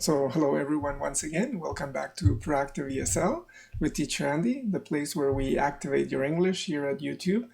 So hello everyone once again. Welcome back to Proactive ESL with Teacher Andy, the place where we activate your English here at YouTube.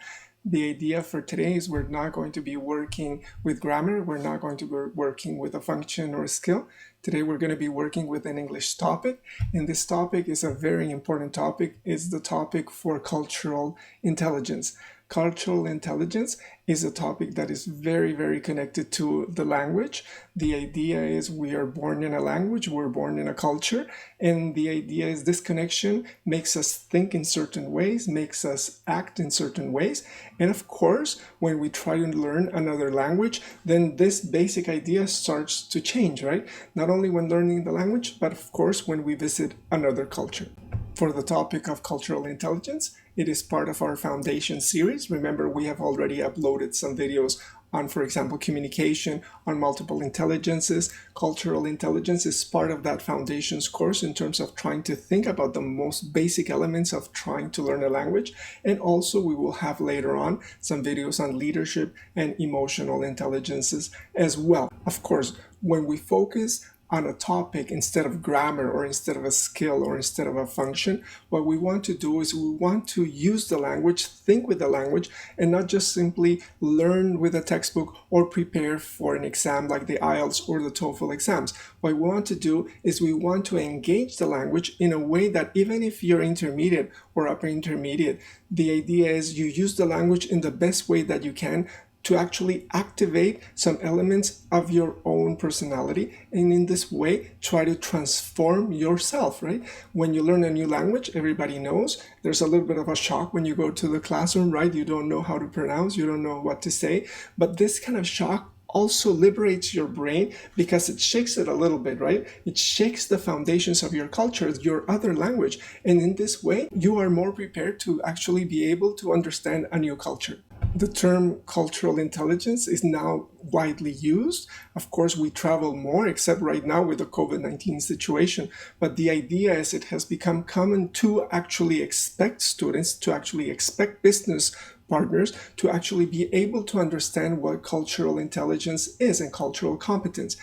The idea for today is we're not going to be working with grammar. We're not going to be working with a function or a skill. Today we're going to be working with an English topic, and this topic is a very important topic. It's the topic for cultural intelligence. Cultural intelligence is a topic that is very, very connected to the language. The idea is we are born in a language, we're born in a culture, and the idea is this connection makes us think in certain ways, makes us act in certain ways. And of course, when we try to learn another language, then this basic idea starts to change, right? Not only when learning the language, but of course when we visit another culture. For the topic of cultural intelligence, it is part of our foundation series. Remember, we have already uploaded some videos on, for example, communication, on multiple intelligences. Cultural intelligence is part of that foundations course in terms of trying to think about the most basic elements of trying to learn a language. And also we will have later on some videos on leadership and emotional intelligences as well. Of course, when we focus on a topic instead of grammar or instead of a skill or instead of a function, what we want to do is we want to use the language, think with the language, and not just simply learn with a textbook or prepare for an exam like the IELTS or the TOEFL exams. What we want to do is we want to engage the language in a way that even if you're intermediate or upper intermediate, the idea is you use the language in the best way that you can to actually activate some elements of your own personality, and in this way try to transform yourself, right? When you learn a new language, everybody knows there's a little bit of a shock when you go to the classroom, right? You don't know how to pronounce, you don't know what to say, but this kind of shock also liberates your brain because it shakes it a little bit, right? It shakes the foundations of your culture, your other language, and in this way you are more prepared to actually be able to understand a new culture. The term cultural intelligence is now widely used. Of course, we travel more, except right now with the COVID-19 situation. But the idea is it has become common to actually expect students, to actually expect business partners to actually be able to understand what cultural intelligence is and cultural competence.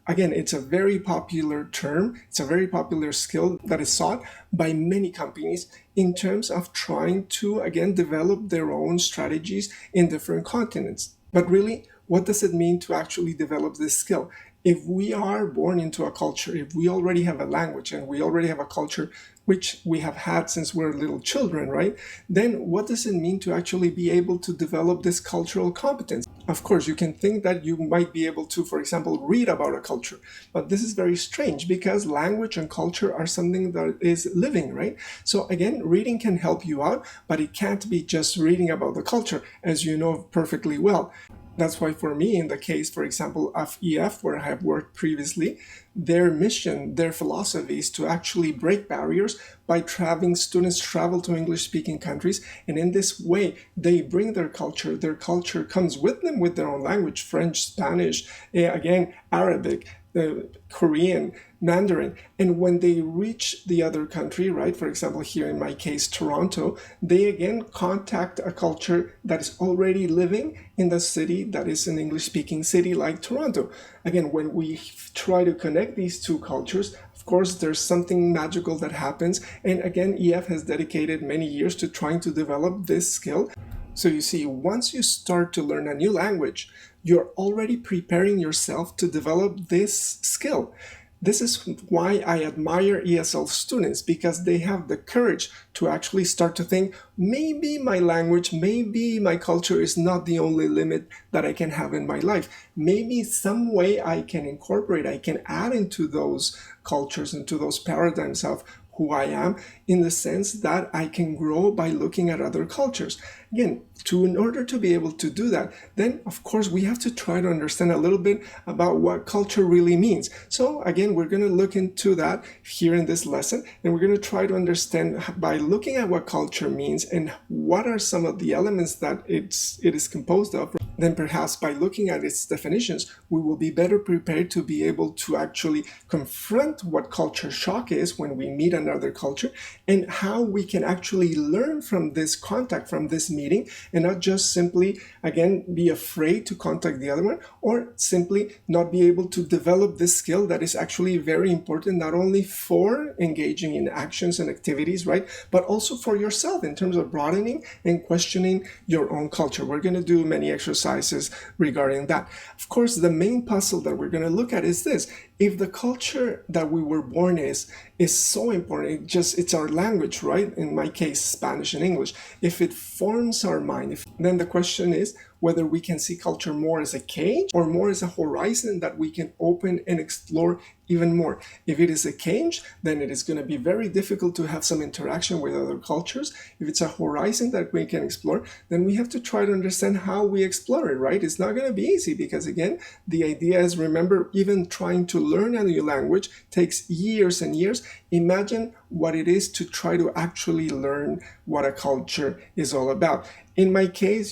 Again, it's a very popular term. It's a very popular skill that is sought by many companies in terms of trying to, again, develop their own strategies in different continents. But really, what does it mean to actually develop this skill? If we are born into a culture, if we already have a language and we already have a culture which we have had since we're little children, right? Then what does it mean to actually be able to develop this cultural competence? Of course, you can think that you might be able to, for example, read about a culture, but this is very strange because language and culture are something that is living, right? So again, reading can help you out, but it can't be just reading about the culture, as you know perfectly well. That's why for me, in the case, for example, of EF, where I have worked previously, their mission, their philosophy is to actually break barriers by having students travel to English-speaking countries. And in this way, they bring their culture comes with them with their own language, French, Spanish, again, Arabic, Korean, Mandarin. And when they reach the other country, right, for example, here in my case, Toronto, they again contact a culture that is already living in the city that is an English-speaking city like Toronto. Again, when we try to connect these two cultures, of course, there's something magical that happens. And again, EF has dedicated many years to trying to develop this skill. So you see, once you start to learn a new language, you're already preparing yourself to develop this skill. This is why I admire ESL students, because they have the courage to actually start to think, maybe my language, maybe my culture is not the only limit that I can have in my life. Maybe some way I can incorporate, I can add into those cultures, into those paradigms of who I am, in the sense that I can grow by looking at other cultures. Again, in order to be able to do that, then of course we have to try to understand a little bit about what culture really means. So again, we're going to look into that here in this lesson, and we're going to try to understand by looking at what culture means and what are some of the elements that it is composed of. Then perhaps by looking at its definitions, we will be better prepared to be able to actually confront what culture shock is when we meet another culture, and how we can actually learn from this contact, from this meeting, and not just simply, again, be afraid to contact the other one, or simply not be able to develop this skill that is actually very important, not only for engaging in actions and activities, right, but also for yourself in terms of broadening and questioning your own culture. We're going to do many exercises regarding that. Of course, the main puzzle that we're going to look at is this. If the culture that we were born is so important, it's our language, right? In my case, Spanish and English. If it forms our mind, then the question is whether we can see culture more as a cage or more as a horizon that we can open and explore even more. If it is a cage, then it is going to be very difficult to have some interaction with other cultures. If it's a horizon that we can explore, then we have to try to understand how we explore it, right? It's not going to be easy because, again, the idea is, remember, even trying to learn a new language takes years and years. Imagine what it is to try to actually learn what a culture is all about. In my case,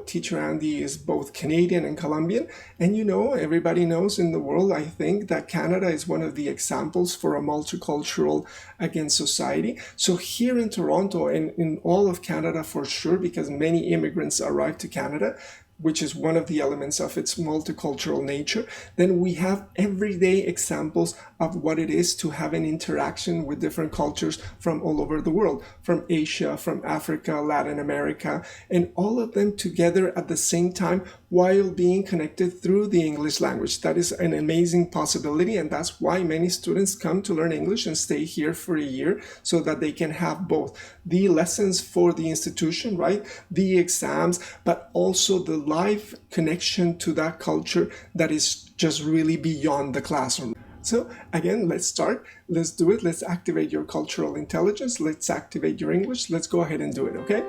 teacher Andy is both Canadian and Colombian. And everybody knows in the world, I think, that Canada is one of the examples for a multicultural, again, society. So here in Toronto and in all of Canada for sure, because many immigrants arrived to Canada, which is one of the elements of its multicultural nature, then we have everyday examples of what it is to have an interaction with different cultures from all over the world, from Asia, from Africa, Latin America, and all of them together at the same time while being connected through the English language. That is an amazing possibility, and that's why many students come to learn English and stay here for a year so that they can have both the lessons for the institution, right, the exams, but also the live connection to that culture that is just really beyond the classroom. So again, let's start. Let's do it. Let's activate your cultural intelligence. Let's activate your English. Let's go ahead and do it, okay?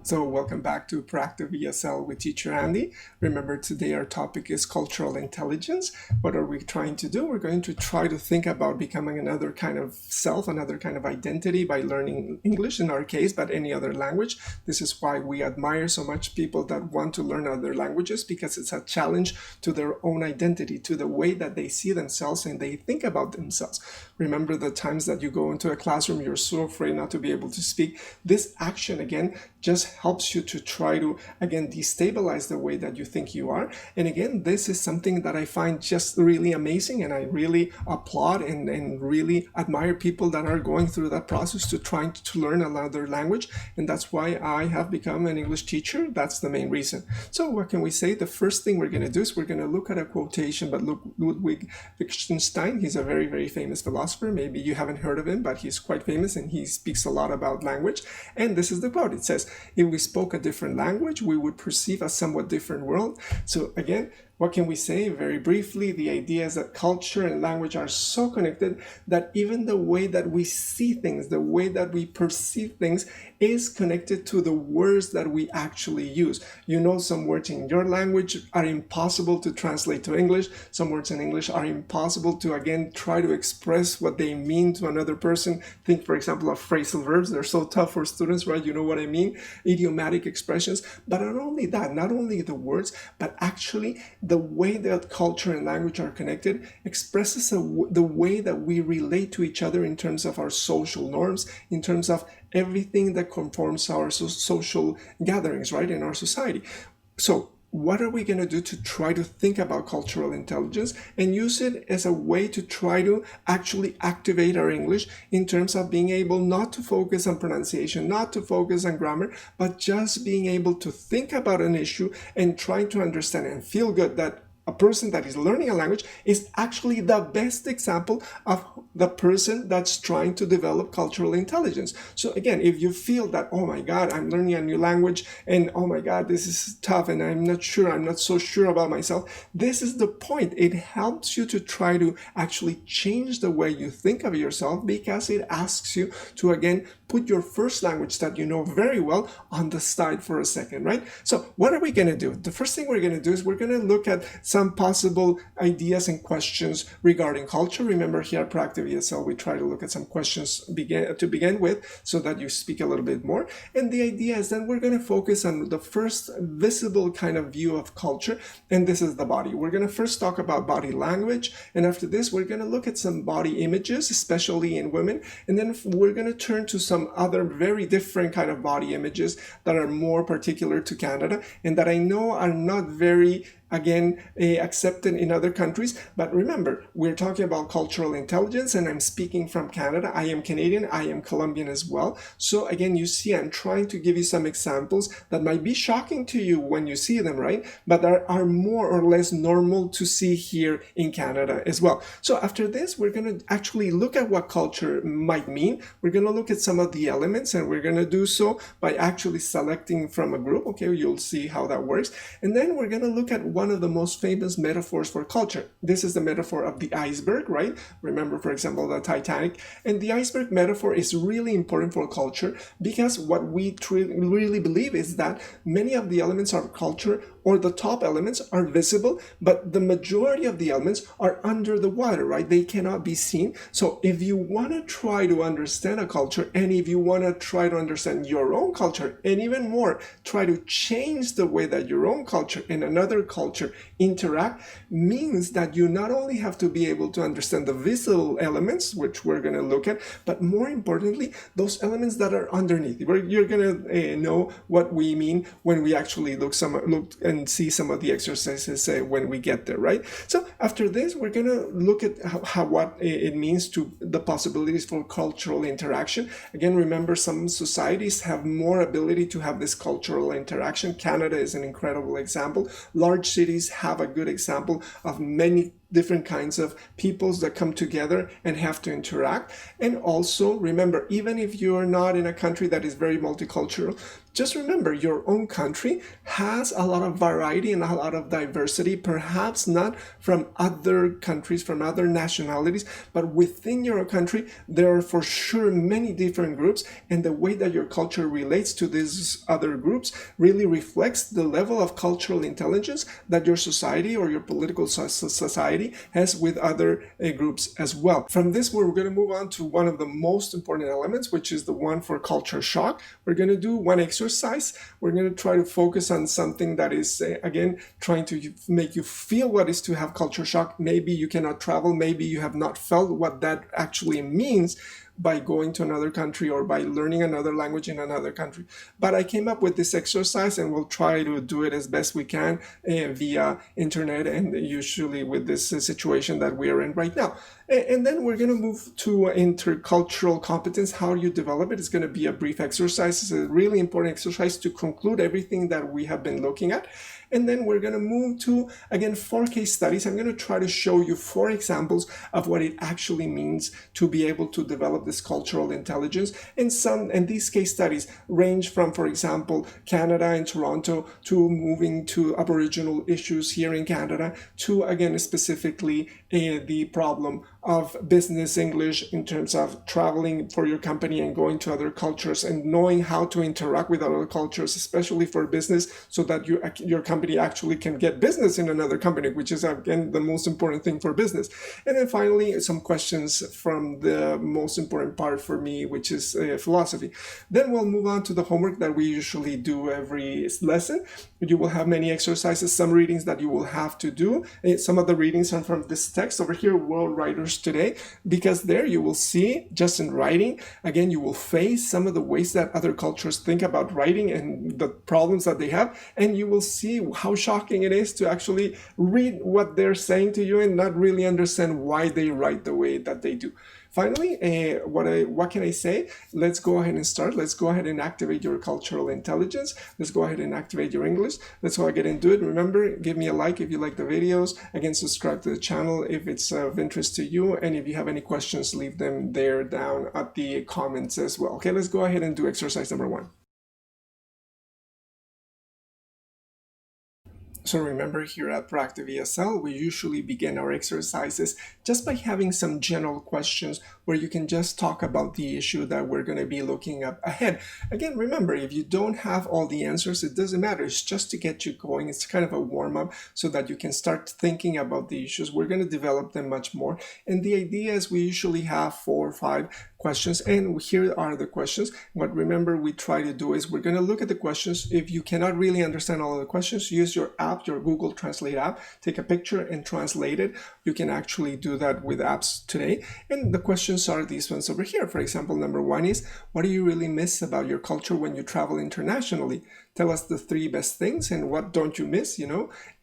So welcome back to Proactive ESL with Teacher Andy. Remember, today our topic is cultural intelligence. What are we trying to do? We're going to try to think about becoming another kind of self, another kind of identity by learning English in our case, but any other language. This is why we admire so much people that want to learn other languages, because it's a challenge to their own identity, to the way that they see themselves and they think about themselves. Remember the times that you go into a classroom, you're so afraid not to be able to speak. This action, again, just helps you to try to, again, destabilize the way that you think you are. And again, this is something that I find just really amazing, and I really applaud and really admire people that are going through that process to trying to learn another language. And that's why I have become an English teacher. That's the main reason. So what can we say? The first thing we're going to do is we're going to look at a quotation by Ludwig Wittgenstein. He's a very, very famous philosopher. Maybe you haven't heard of him, but he's quite famous and he speaks a lot about language. And this is the quote. It says, "If we spoke a different language, we would perceive a somewhat different world." So again, what can we say? Very briefly, the idea is that culture and language are so connected that even the way that we see things, the way that we perceive things is connected to the words that we actually use. Some words in your language are impossible to translate to English. Some words in English are impossible to, again, try to express what they mean to another person. Think, for example, of phrasal verbs. They're so tough for students, right? You know what I mean? Idiomatic expressions. But not only that, not only the words, but actually the way that culture and language are connected expresses the way that we relate to each other in terms of our social norms, in terms of everything that conforms our social gatherings, right, in our society. So what are we going to do to try to think about cultural intelligence and use it as a way to try to actually activate our English in terms of being able not to focus on pronunciation, not to focus on grammar, but just being able to think about an issue and try to understand and feel good that a person that is learning a language is actually the best example of the person that's trying to develop cultural intelligence. So again, if you feel that, oh my God, I'm learning a new language and oh my God, this is tough and I'm not so sure about myself, this is the point. It helps you to try to actually change the way you think of yourself, because it asks you to, again, put your first language that you know very well on the side for a second, right? So what are we going to do? The first thing we're going to do is we're going to look at some possible ideas and questions regarding culture. Remember, here at Proactive ESL, we try to look at some questions to begin with so that you speak a little bit more. And the idea is that we're going to focus on the first visible kind of view of culture, and this is the body. We're going to first talk about body language, and after this, we're going to look at some body images, especially in women, and then we're going to turn to some other very different kind of body images that are more particular to Canada and that I know are not very accepted in other countries. But remember, we're talking about cultural intelligence, and I'm speaking from Canada. I am Canadian, I am Colombian as well. So again, you see, I'm trying to give you some examples that might be shocking to you when you see them, right? But are more or less normal to see here in Canada as well. So after this, we're going to actually look at what culture might mean. We're going to look at some of the elements, and we're going to do so by actually selecting from a group. Okay, you'll see how that works. And then we're going to look at one of the most famous metaphors for culture. This is the metaphor of the iceberg, right? Remember, for example, the Titanic. And the iceberg metaphor is really important for culture, because what we really believe is that many of the elements of culture, or the top elements, are visible, but the majority of the elements are under the water, right? They cannot be seen. So if you want to try to understand a culture, and if you want to try to understand your own culture, and even more, try to change the way that your own culture and another culture interact, means that you not only have to be able to understand the visible elements, which we're going to look at, but more importantly, those elements that are underneath. You're going to know what we mean when we actually look and see some of the exercises when we get there, right? So after this, we're going to look at what it means to the possibilities for cultural interaction. Again, remember, some societies have more ability to have this cultural interaction. Canada is an incredible example. Large cities have a good example of many different kinds of peoples that come together and have to interact. And also remember, even if you're not in a country that is very multicultural, just remember your own country has a lot of variety and a lot of diversity, perhaps not from other countries, from other nationalities, but within your country, there are for sure many different groups, and the way that your culture relates to these other groups really reflects the level of cultural intelligence that your society or your political society has with other groups as well. From this, we're going to move on to one of the most important elements, which is the one for culture shock. We're going to do one exercise. We're going to try to focus on something that is, again, trying to make you feel what is to have culture shock. Maybe you cannot travel. Maybe you have not felt what that actually means by going to another country or by learning another language in another country. But I came up with this exercise, and we'll try to do it as best we can via internet, and usually with this situation that we are in right now. And then we're going to move to intercultural competence, how you develop it. It's going to be a brief exercise. It's a really important exercise to conclude everything that we have been looking at. And then we're going to move to, again, 4 case studies. I'm going to try to show you 4 examples of what it actually means to be able to develop this cultural intelligence. And these case studies range from, for example, Canada and Toronto, to moving to Aboriginal issues here in Canada, to, again, specifically the problem of business English in terms of traveling for your company and going to other cultures and knowing how to interact with other cultures, especially for business, so that your company actually can get business in another company, which is, again, the most important thing for business. And then finally, some questions from the most important part for me, which is philosophy. Then we'll move on to the homework that we usually do every lesson. You will have many exercises, some readings that you will have to do. Some of the readings are from this text over here, World Writers Today, because there you will see, just in writing, again, you will face some of the ways that other cultures think about writing and the problems that they have, and you will see how shocking it is to actually read what they're saying to you and not really understand why they write the way that they do. Finally, what can I say? Let's go ahead and start. Let's go ahead and activate your cultural intelligence. Let's go ahead and activate your English. Let's go ahead and do it. Remember, give me a like if you like the videos. Again, subscribe to the channel if it's of interest to you. And if you have any questions, leave them there down at the comments as well. Okay, let's go ahead and do exercise number 1. So remember, here at Proactive ESL, we usually begin our exercises just by having some general questions where you can just talk about the issue that we're going to be looking up ahead. Again, remember, if you don't have all the answers, it doesn't matter. It's just to get you going. It's kind of a warm-up so that you can start thinking about the issues. We're going to develop them much more. And the idea is we usually have 4 or 5 questions, and here are the questions. What remember we try to do is we're going to look at the questions. If you cannot really understand all of the questions, use your app, your Google Translate app, take a picture and translate it. You can actually do that with apps today. And the questions are these ones over here. For example, number 1 is, what do you really miss about your culture when you travel internationally? Tell us the 3 best things and what don't you miss,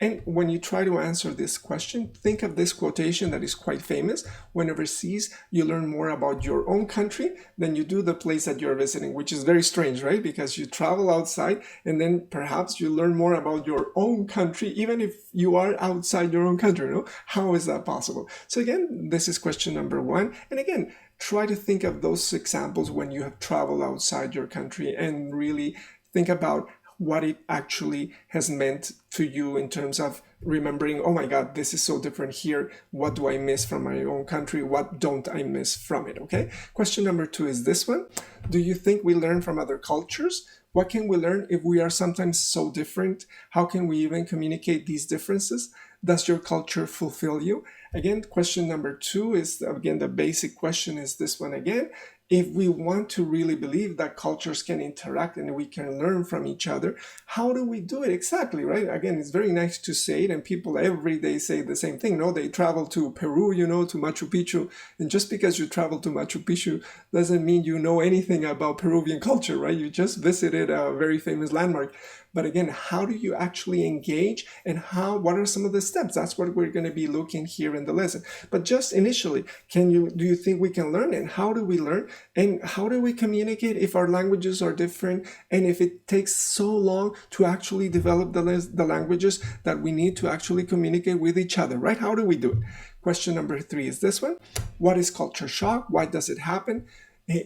And when you try to answer this question, think of this quotation that is quite famous. When overseas, you learn more about your own country than you do the place that you're visiting, which is very strange, right? Because you travel outside and then perhaps you learn more about your own country, even if you are outside your own country, How is that possible? So again, this is question number 1. And again, try to think of those examples when you have traveled outside your country and really think about what it actually has meant to you in terms of remembering, oh my God, this is so different here. What do I miss from my own country? What don't I miss from it? Okay. Question number 2 is this one. Do you think we learn from other cultures? What can we learn if we are sometimes so different? How can we even communicate these differences? Does your culture fulfill you? Again, question number 2 is, again, the basic question is this one again. If we want to really believe that cultures can interact and we can learn from each other, how do we do it exactly, right? Again, it's very nice to say it, and people every day say the same thing. No, they travel to Peru, to Machu Picchu, and just because you travel to Machu Picchu doesn't mean you know anything about Peruvian culture, right? You just visited a very famous landmark. But again, how do you actually engage, and what are some of the steps? That's what we're going to be looking here in the lesson. But just initially, do you think we can learn, and how do we learn, and how do we communicate if our languages are different, and if it takes so long to actually develop the languages that we need to actually communicate with each other, right? How do we do it? Question number 3 is this one. What is culture shock? Why does it happen?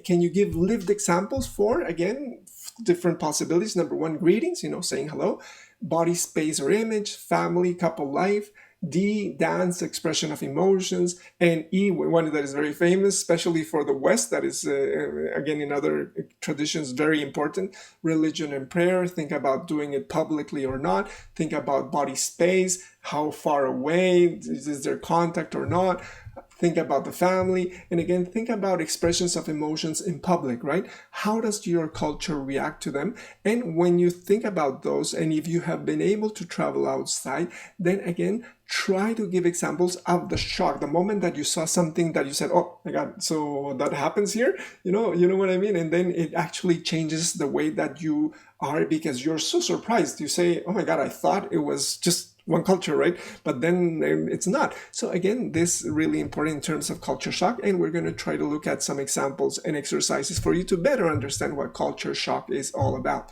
Can you give lived examples for, again, different possibilities? Number 1, greetings, saying hello. Body, space, or image. Family, couple, life. D, dance, expression of emotions. And E, one that is very famous, especially for the West, that is, again, in other traditions, very important. Religion and prayer. Think about doing it publicly or not. Think about body space. How far away? Is there contact or not? Think about the family, and again, think about expressions of emotions in public, right? How does your culture react to them? And when you think about those, and if you have been able to travel outside, then again, try to give examples of the shock, the moment that you saw something that you said, oh my God, so that happens here? You know what I mean? And then it actually changes the way that you are because you're so surprised. You say, oh my God, I thought it was just one culture, right? But then it's not. So again, this is really important in terms of culture shock, and we're going to try to look at some examples and exercises for you to better understand what culture shock is all about.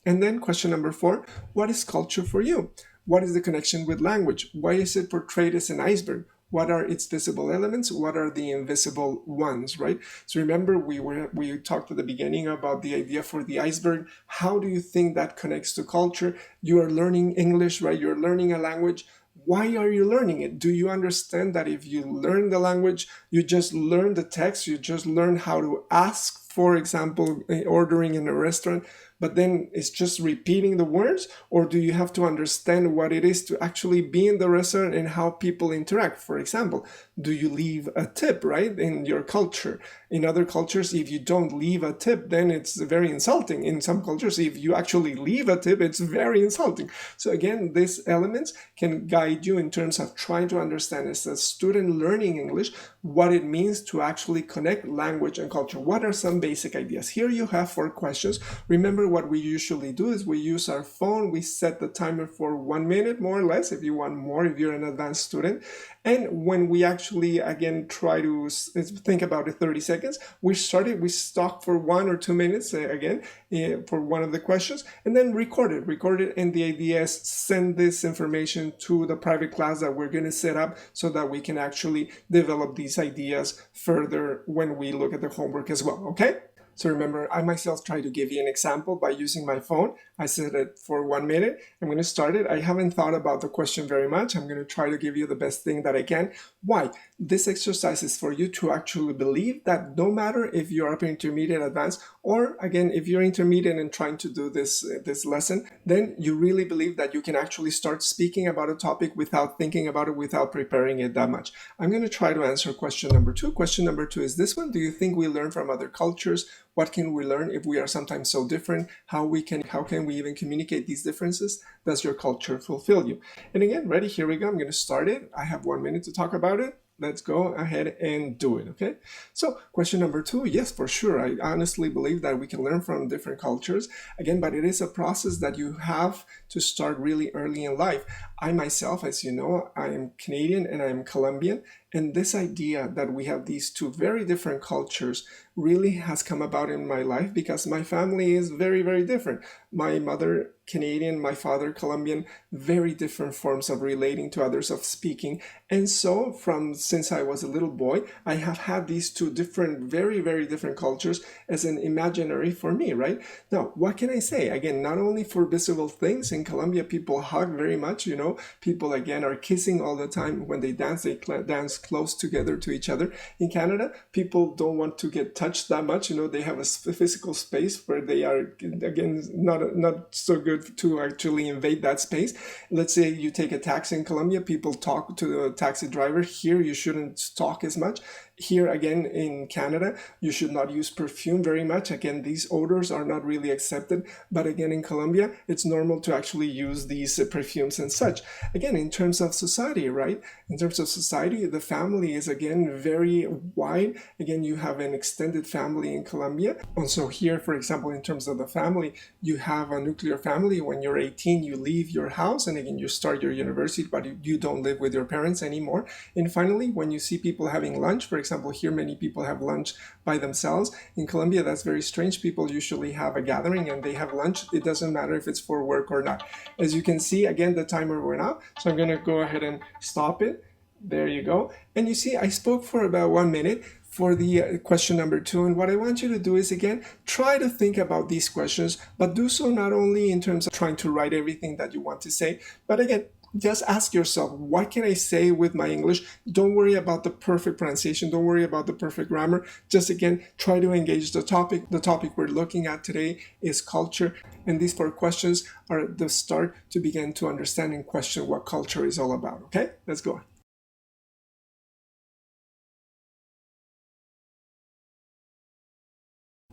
And then question number 4, what is culture for you? What is the connection with language? Why is it portrayed as an iceberg? What are its visible elements? What are the invisible ones, right? So remember, we talked at the beginning about the idea for the iceberg. How do you think that connects to culture? You are learning English, right? You're learning a language. Why are you learning it? Do you understand that if you learn the language, you just learn the text, you just learn how to ask, for example, ordering in a restaurant, but then it's just repeating the words? Or do you have to understand what it is to actually be in the restaurant and how people interact? For example, do you leave a tip, right, in your culture? In other cultures, if you don't leave a tip, then it's very insulting. In some cultures, if you actually leave a tip, it's very insulting. So again, these elements can guide you in terms of trying to understand as a student learning English, what it means to actually connect language and culture. What are some basic ideas. Here you have 4 questions. Remember, what we usually do is we use our phone. We set the timer for 1 minute, more or less, if you want more, if you're an advanced student. And when we actually, again, try to think about it 30 seconds, we stop for 1 or 2 minutes, again, for one of the questions, and then record it. And the idea is send this information to the private class that we're going to set up so that we can actually develop these ideas further when we look at the homework as well, okay? So remember, I myself try to give you an example by using my phone. I set it for 1 minute. I'm going to start it. I haven't thought about the question very much. I'm going to try to give you the best thing that I can. Why? This exercise is for you to actually believe that no matter if you're upper intermediate, advanced, or again, if you're intermediate and trying to do this lesson, then you really believe that you can actually start speaking about a topic without thinking about it, without preparing it that much. I'm going to try to answer question number 2. Question number 2 is this one. Do you think we learn from other cultures? What can we learn if we are sometimes so different? How can we even communicate these differences? Does your culture fulfill you? And again, ready, here we go. I'm going to start it. I have 1 minute to talk about it. Let's go ahead and do it, okay? So question number 2, yes, for sure. I honestly believe that we can learn from different cultures. Again, but it is a process that you have to start really early in life. I myself, as you know, I am Canadian and I am Colombian. And this idea that we have these 2 very different cultures really has come about in my life because my family is very, very different. My mother, Canadian, my father, Colombian, very different forms of relating to others, of speaking. And so since I was a little boy, I have had these 2 different, very, very different cultures as an imaginary for me, right? Now, what can I say? Again, not only for visible things, in Colombia, people hug very much, you know, people again are kissing all the time. When they dance dance close together to each other. In Canada, people don't want to get touched that much, you know, they have a physical space where they are, again, not so good to actually invade that space. Let's say you take a taxi in Colombia, people talk to the taxi driver. Here, you shouldn't talk as much. Here, again, in Canada, you should not use perfume very much. Again, these odors are not really accepted. But again, in Colombia, it's normal to actually use these perfumes and such. Again, in terms of society, right? In terms of society, the family is, again, very wide. Again, you have an extended family in Colombia. And so here, for example, in terms of the family, you have a nuclear family. When you're 18, you leave your house. And again, you start your university, but you don't live with your parents anymore. And finally, when you see people having lunch, for example, here many people have lunch by themselves. In Colombia, that's very strange. People usually have a gathering and they have lunch. It doesn't matter if it's for work or not. As you can see, again, the timer went out. So I'm going to go ahead and stop it. There you go. And you see, I spoke for about 1 minute for the question number 2. And what I want you to do is, again, try to think about these questions, but do so not only in terms of trying to write everything that you want to say, but again, just ask yourself, what can I say with my English? Don't worry about the perfect pronunciation. Don't worry about the perfect grammar. Just, again, try to engage the topic. The topic we're looking at today is culture. And these 4 questions are the start to begin to understand and question what culture is all about. Okay, let's go on.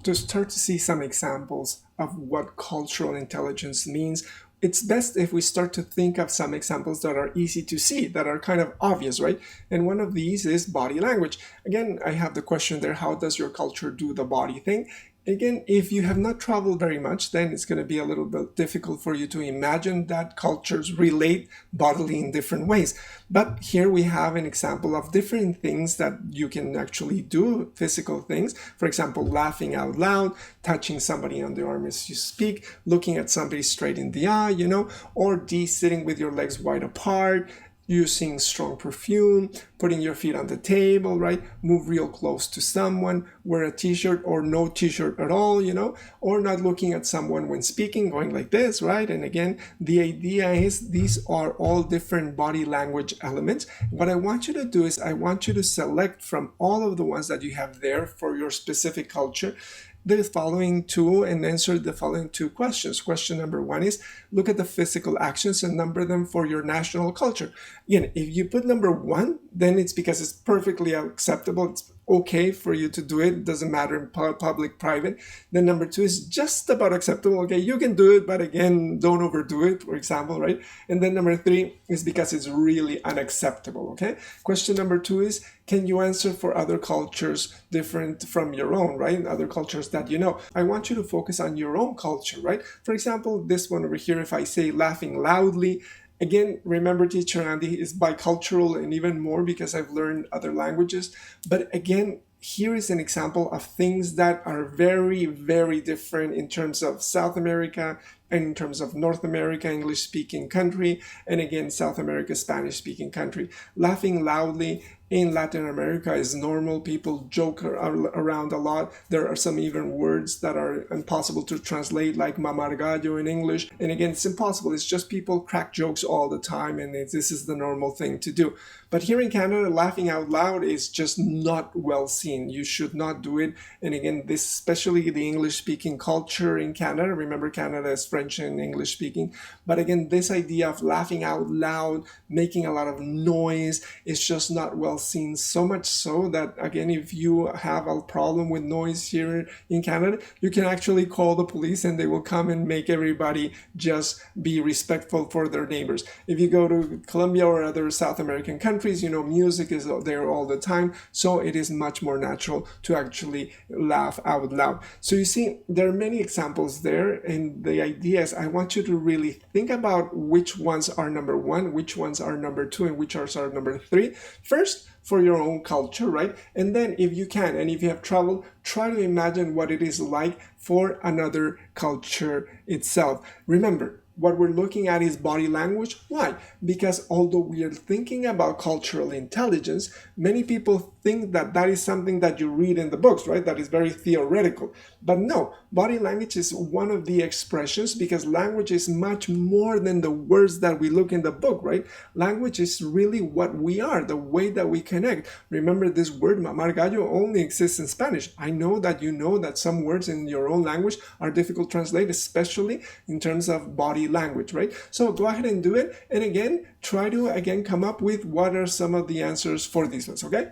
To start to see some examples of what cultural intelligence means, it's best if we start to think of some examples that are easy to see, that are kind of obvious, right? And one of these is body language. Again, I have the question there, how does your culture do the body thing? Again, if you have not traveled very much, then it's going to be a little bit difficult for you to imagine that cultures relate bodily in different ways. But here we have an example of different things that you can actually do, physical things. For example, laughing out loud, touching somebody on the arm as you speak, looking at somebody straight in the eye, you know, or sitting with your legs wide apart, using strong perfume, putting your feet on the table, right? Move real close to someone, wear a t-shirt or no t-shirt at all, you know, or not looking at someone when speaking, going like this, right? And again, the idea is these are all different body language elements. What I want you to do is I want you to select from all of the ones that you have there for your specific culture the following 2 and answer the following 2 questions. Question number 1 is look at the physical actions and number them for your national culture. Again, if you put number 1, then it's because it's perfectly acceptable. It's okay for you to do it. It doesn't matter in public, private. Then number two is just about acceptable. Okay, you can do it, but again, don't overdo it, for example, right? And then number three is because it's really unacceptable. Okay, question number two is, can you answer for other cultures different from your own, right? Other cultures that you know. I want you to focus on your own culture, right? For example, this one over here, if I say laughing loudly, again, remember teacher Andy is bicultural and even more because I've learned other languages. But again, here is an example of things that are very, very different in terms of South America and in terms of North America, English-speaking country, and again, South America, Spanish-speaking country. Laughing loudly in Latin America is normal. People joke around a lot. There are some even words that are impossible to translate, like mamar gallo in English. And again, it's impossible. It's just people crack jokes all the time, and this is the normal thing to do. But here in Canada, laughing out loud is just not well seen. You should not do it. And again, this, especially the English-speaking culture in Canada. Remember, Canada is French and English-speaking. But again, this idea of laughing out loud, making a lot of noise, is just not well seen. So much so that, again, if you have a problem with noise here in Canada, you can actually call the police and they will come and make everybody just be respectful for their neighbors. If you go to Colombia or other South American countries, you know, music is there all the time, so it is much more natural to actually laugh out loud. So you see, there are many examples there, and the idea is I want you to really think about which ones are number one, which ones are number two, and which are number three. First, for your own culture, right? And then if you can, and if you have traveled, try to imagine what it is like for another culture itself. Remember, what we're looking at is body language. Why? Because although we are thinking about cultural intelligence, many people think that that is something that you read in the books, right? That is very theoretical. But no, body language is one of the expressions, because language is much more than the words that we look in the book, right? Language is really what we are, the way that we connect. Remember, this word mamar gallo only exists in Spanish. I know that you know that some words in your own language are difficult to translate, especially in terms of body language, right? So go ahead and do it. And again, try to come up with what are some of the answers for these ones, okay?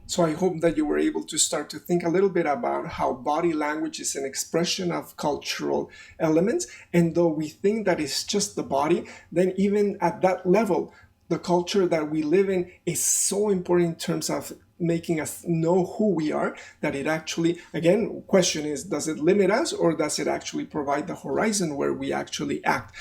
So I hope that you were able to start to think a little bit about how body language is an expression of cultural elements. And though we think that it's just the body, then even at that level, the culture that we live in is so important in terms of making us know who we are, that it actually, again, question is, does it limit us, or does it actually provide the horizon where we actually act?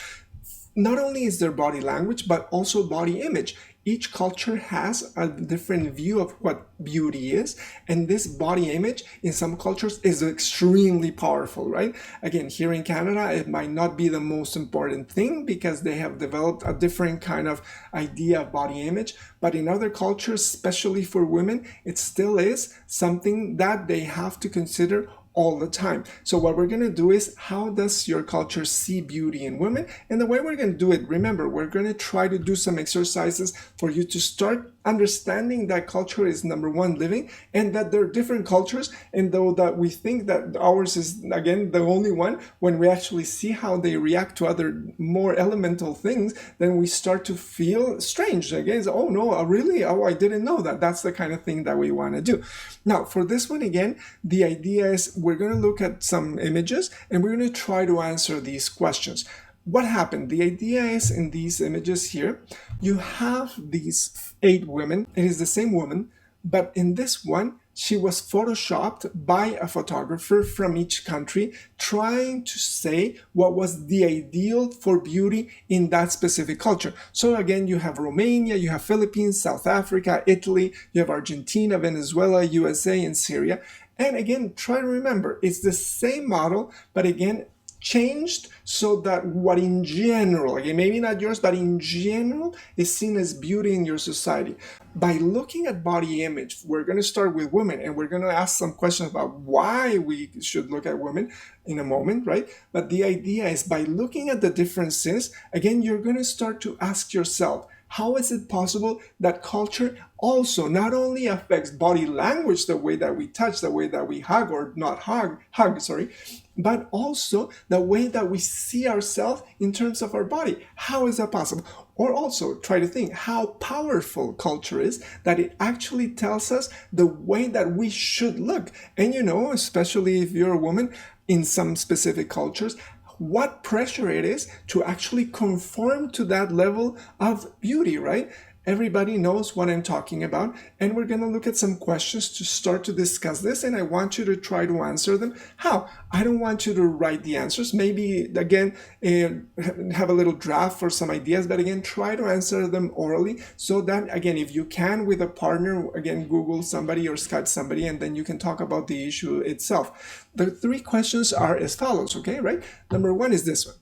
Not only is there body language, but also body image. Each culture has a different view of what beauty is, and this body image in some cultures is extremely powerful, right? Again, here in Canada, it might not be the most important thing because they have developed a different kind of idea of body image, but in other cultures, especially for women, it still is something that they have to consider all the time. So what we're going to do is, how does your culture see beauty in women? And the way we're going to do it, remember, we're going to try to do some exercises for you to start understanding that culture is number one, living, and that there are different cultures. And though that we think that ours is, again, the only one, when we actually see how they react to other more elemental things, then we start to feel strange. Again, oh no, really? Oh, I didn't know that. That's the kind of thing that we want to do. Now, for this one, again, the idea is we're going to look at some images and we're going to try to answer these questions. What happened? The idea is, in these images here, you have these 8 women. It is the same woman, but in this one, she was photoshopped by a photographer from each country, trying to say what was the ideal for beauty in that specific culture. So again, you have Romania, you have Philippines, South Africa, Italy, you have Argentina, Venezuela, USA, and Syria. And again, try to remember, it's the same model, but again, changed so that what in general, again, maybe not yours, but in general, is seen as beauty in your society. By looking at body image, we're going to start with women, and we're going to ask some questions about why we should look at women in a moment, right? But the idea is, by looking at the differences, again, you're going to start to ask yourself, how is it possible that culture also not only affects body language, the way that we touch, the way that we hug or not hug, sorry, but also the way that we see ourselves in terms of our body. How is that possible? Or also try to think how powerful culture is, that it actually tells us the way that we should look. And especially if you're a woman in some specific cultures, what pressure it is to actually conform to that level of beauty, right? Everybody knows what I'm talking about, and we're going to look at some questions to start to discuss this, and I want you to try to answer them. How? I don't want you to write the answers. Maybe, again, have a little draft for some ideas, but again, try to answer them orally so that, again, if you can with a partner, again, Google somebody or Skype somebody, and then you can talk about the issue itself. The 3 questions are as follows, okay, right? Number 1 is this one.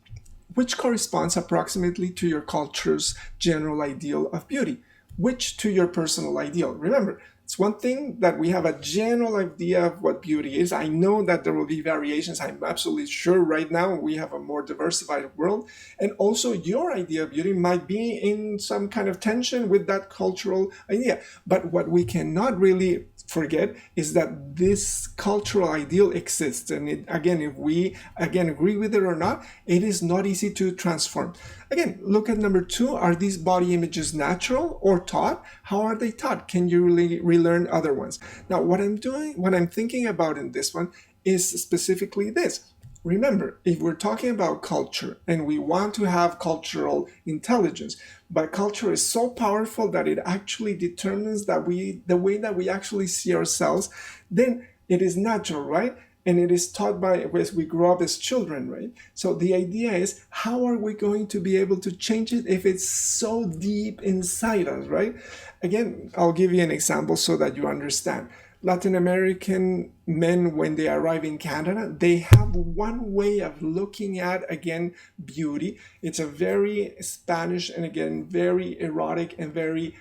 Which corresponds approximately to your culture's general ideal of beauty? Which to your personal ideal? Remember, it's one thing that we have a general idea of what beauty is. I know that there will be variations. I'm absolutely sure right now we have a more diversified world. And also your idea of beauty might be in some kind of tension with that cultural idea. But what we cannot really forget is that this cultural ideal exists, and if we agree with it or not, it is not easy to transform. Again, look at number 2. Are these body images natural or taught? How are they taught? Can you really relearn other ones? Now, what I'm thinking about in this one is specifically this. Remember, if we're talking about culture and we want to have cultural intelligence, but culture is so powerful that it actually determines that the way that we actually see ourselves, then it is natural, right? And it is taught as we grow up as children, right? So the idea is, how are we going to be able to change it if it's so deep inside us, right? Again, I'll give you an example so that you understand. Latin American men, when they arrive in Canada, they have one way of looking at, again, beauty. It's a very Spanish and, again, very erotic and very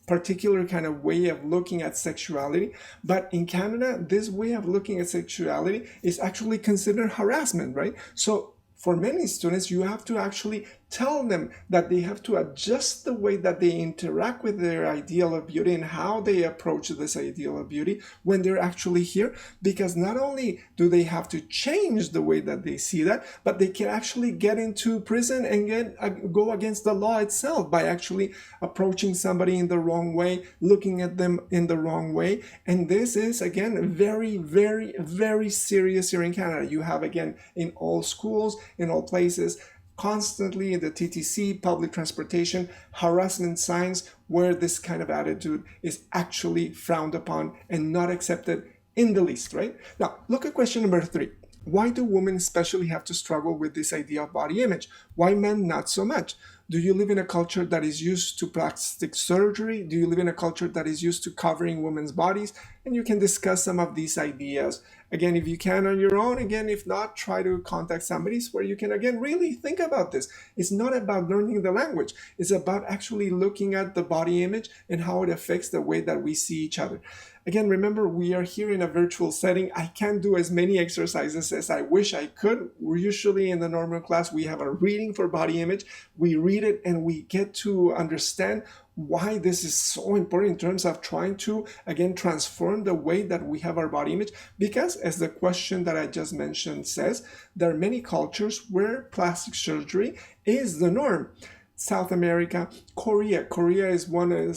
particular kind of way of looking at sexuality. But in Canada, this way of looking at sexuality is actually considered harassment, right? So for many students, you have to actually tell them that they have to adjust the way that they interact with their ideal of beauty and how they approach this ideal of beauty when they're actually here, because not only do they have to change the way that they see that, but they can actually get into prison and go against the law itself by actually approaching somebody in the wrong way, looking at them in the wrong way. And this is, again, very, very, very serious here in Canada. You have, again, in all schools, in all places, constantly in the TTC, public transportation, harassment signs where this kind of attitude is actually frowned upon and not accepted in the least, right? Now, look at question number 3. Why do women especially have to struggle with this idea of body image? Why men not so much? Do you live in a culture that is used to plastic surgery? Do you live in a culture that is used to covering women's bodies? And you can discuss some of these ideas. Again, if you can on your own, again, if not, try to contact somebody where you can, again, really think about this. It's not about learning the language. It's about actually looking at the body image and how it affects the way that we see each other. Again, remember, we are here in a virtual setting. I can't do as many exercises as I wish I could. We're usually in the normal class, we have a reading for body image. We read it and we get to understand why this is so important in terms of trying to, again, transform the way that we have our body image. Because as the question that I just mentioned says, there are many cultures where plastic surgery is the norm. South America, South Korea is one of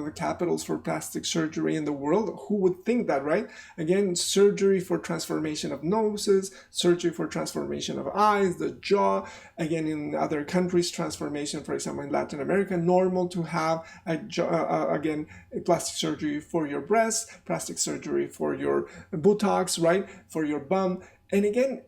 the capitals for plastic surgery in the world. Who would think that, right? Again, surgery for transformation of noses, surgery for transformation of eyes, the jaw. Again, in other countries, transformation, for example, in Latin America, normal to have, plastic surgery for your breasts, plastic surgery for your buttocks, right? For your bum. And again,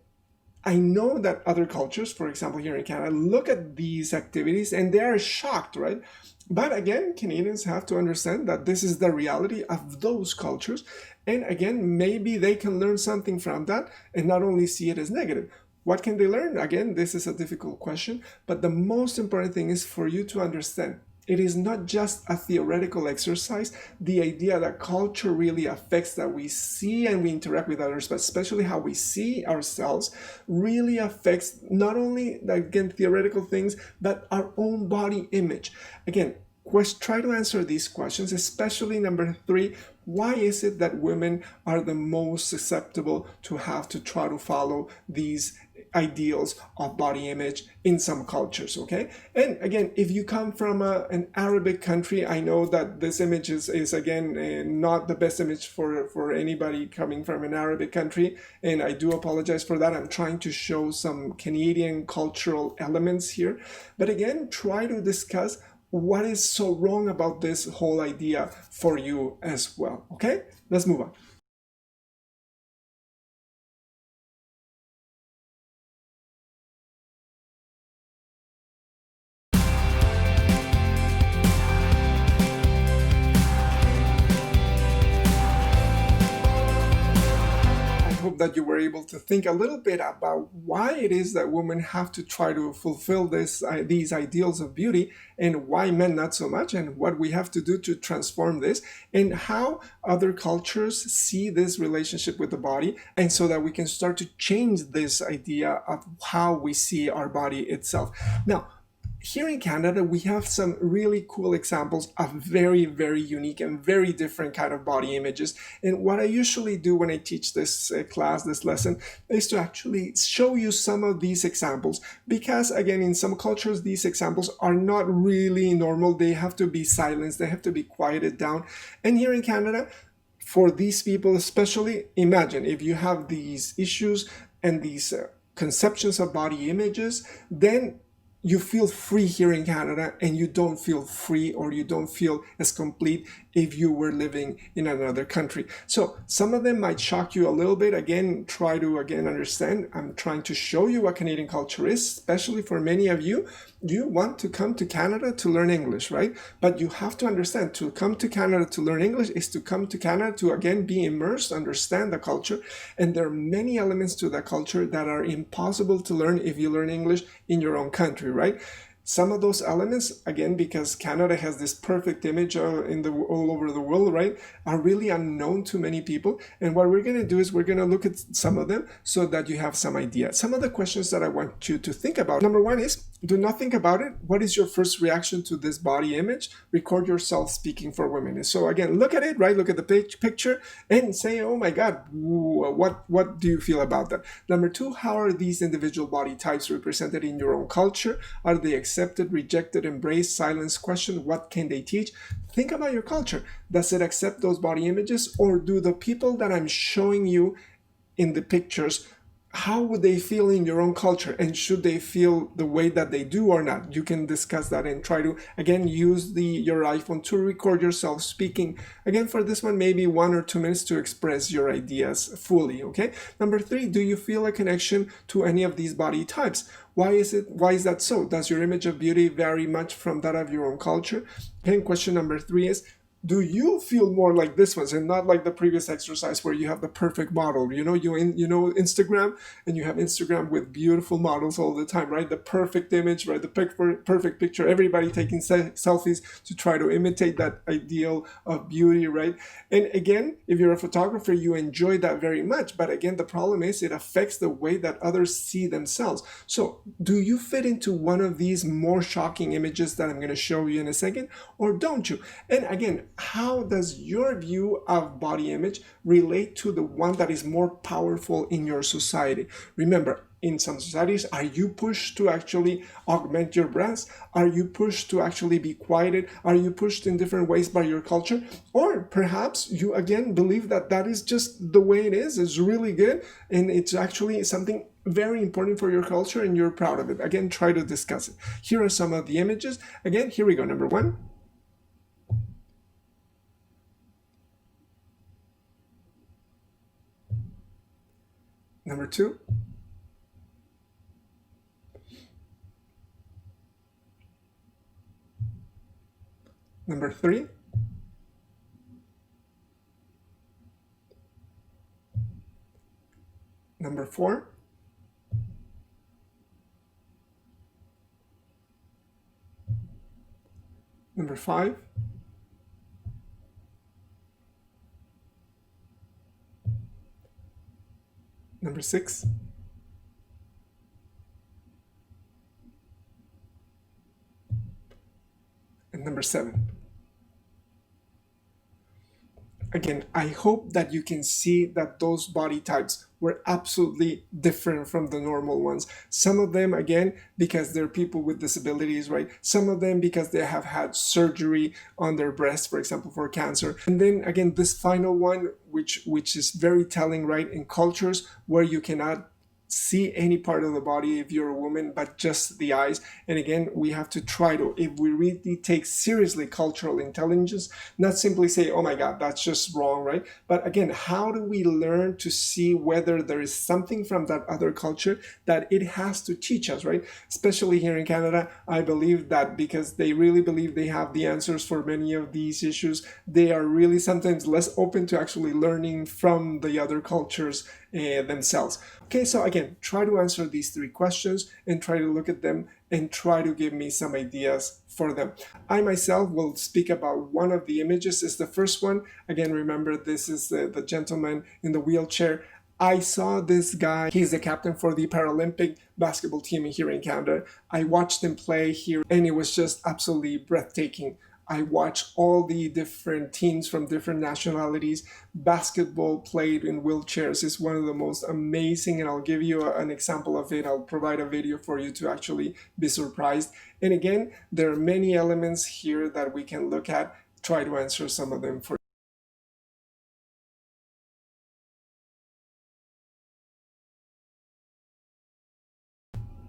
I know that other cultures, for example, here in Canada, look at these activities and they are shocked, right? But again, Canadians have to understand that this is the reality of those cultures. And again, maybe they can learn something from that and not only see it as negative. What can they learn? Again, this is a difficult question, but the most important thing is for you to understand it is not just a theoretical exercise. The idea that culture really affects that we see and we interact with others, but especially how we see ourselves, really affects not only, again, theoretical things, but our own body image. Again, try to answer these questions, especially number 3, why is it that women are the most susceptible to have to try to follow these ideals of body image in some cultures, okay? And again, if you come from an Arabic country, I know that this image is again, not the best image for anybody coming from an Arabic country, and I do apologize for that. I'm trying to show some Canadian cultural elements here. But again, try to discuss what is so wrong about this whole idea for you as well, okay? Let's move on. That you were able to think a little bit about why it is that women have to try to fulfill these ideals of beauty, and why men not so much, and what we have to do to transform this, and how other cultures see this relationship with the body, and so that we can start to change this idea of how we see our body itself. Now, here in Canada, we have some really cool examples of very, very unique and very different kind of body images. And what I usually do when I teach this class, this lesson, is to actually show you some of these examples. Because again, in some cultures, these examples are not really normal. They have to be silenced. They have to be quieted down. And here in Canada, for these people especially, imagine if you have these issues and these conceptions of body images, then you feel free here in Canada, and you don't feel free, or you don't feel as complete if you were living in another country. So some of them might shock you a little bit. Again, try to understand. I'm trying to show you what Canadian culture is, especially for many of you. You want to come to Canada to learn English, right? But you have to understand, to come to Canada to learn English is to come to Canada to, again, be immersed, understand the culture. And there are many elements to the culture that are impossible to learn if you learn English in your own country, right? Some of those elements, again, because Canada has this perfect image all over the world, right, are really unknown to many people. And what we're going to do is we're going to look at some of them so that you have some idea. Some of the questions that I want you to think about. Number 1 is, do not think about it. What is your first reaction to this body image? Record yourself speaking for women. So again, look at it, right? Look at the picture and say, oh my God, what do you feel about that? Number 2, how are these individual body types represented in your own culture? Are they accepted, rejected, embraced, silenced, questioned? What can they teach? Think about your culture. Does it accept those body images, or do the people that I'm showing you in the pictures, how would they feel in your own culture, and should they feel the way that they do or not? You can discuss that and try to, again, use your iPhone to record yourself speaking. Again, for this one, maybe 1 or 2 minutes to express your ideas fully, okay? Number 3, do you feel a connection to any of these body types? Why is that so? Does your image of beauty vary much from that of your own culture? Okay, question number 3 is, do you feel more like this one and not like the previous exercise where you have the perfect model? You know Instagram, and you have Instagram with beautiful models all the time, right? The perfect image, right? The perfect picture, everybody taking selfies to try to imitate that ideal of beauty, right? And again, if you're a photographer, you enjoy that very much. But again, the problem is it affects the way that others see themselves. So do you fit into one of these more shocking images that I'm going to show you in a second, or don't you? And again, how does your view of body image relate to the one that is more powerful in your society? Remember, in some societies, are you pushed to actually augment your breasts? Are you pushed to actually be quieted? Are you pushed in different ways by your culture? Or perhaps you, again, believe that that is just the way it is. It's really good, and it's actually something very important for your culture, and you're proud of it. Again, try to discuss it. Here are some of the images. Again, here we go. Number 1. Number 2. Number 3. Number 4. Number 5. Number 6. And number number 7. Again, I hope that you can see that those body types were absolutely different from the normal ones. Some of them, again, because they're people with disabilities, right? Some of them because they have had surgery on their breasts, for example, for cancer. And then again, this final one, which is very telling, right? In cultures where you cannot see any part of the body if you're a woman, but just the eyes. And again, we have to try to, if we really take seriously cultural intelligence, not simply say, oh my God, that's just wrong, right? But again, how do we learn to see whether there is something from that other culture that it has to teach us, right? Especially here in Canada, I believe that because they really believe they have the answers for many of these issues, they are really sometimes less open to actually learning from the other cultures themselves. Okay, so again, try to answer these 3 questions and try to look at them and try to give me some ideas for them. I myself will speak about one of the images. Is the first one. Again, remember, this is the gentleman in the wheelchair. I saw this guy, he's the captain for the Paralympic basketball team here in Canada. I watched him play here and it was just absolutely breathtaking. I watched all the different teams from different nationalities. Basketball played in wheelchairs is one of the most amazing, and I'll give you an example of it. I'll provide a video for you to actually be surprised. And again, there are many elements here that we can look at. Try to answer some of them for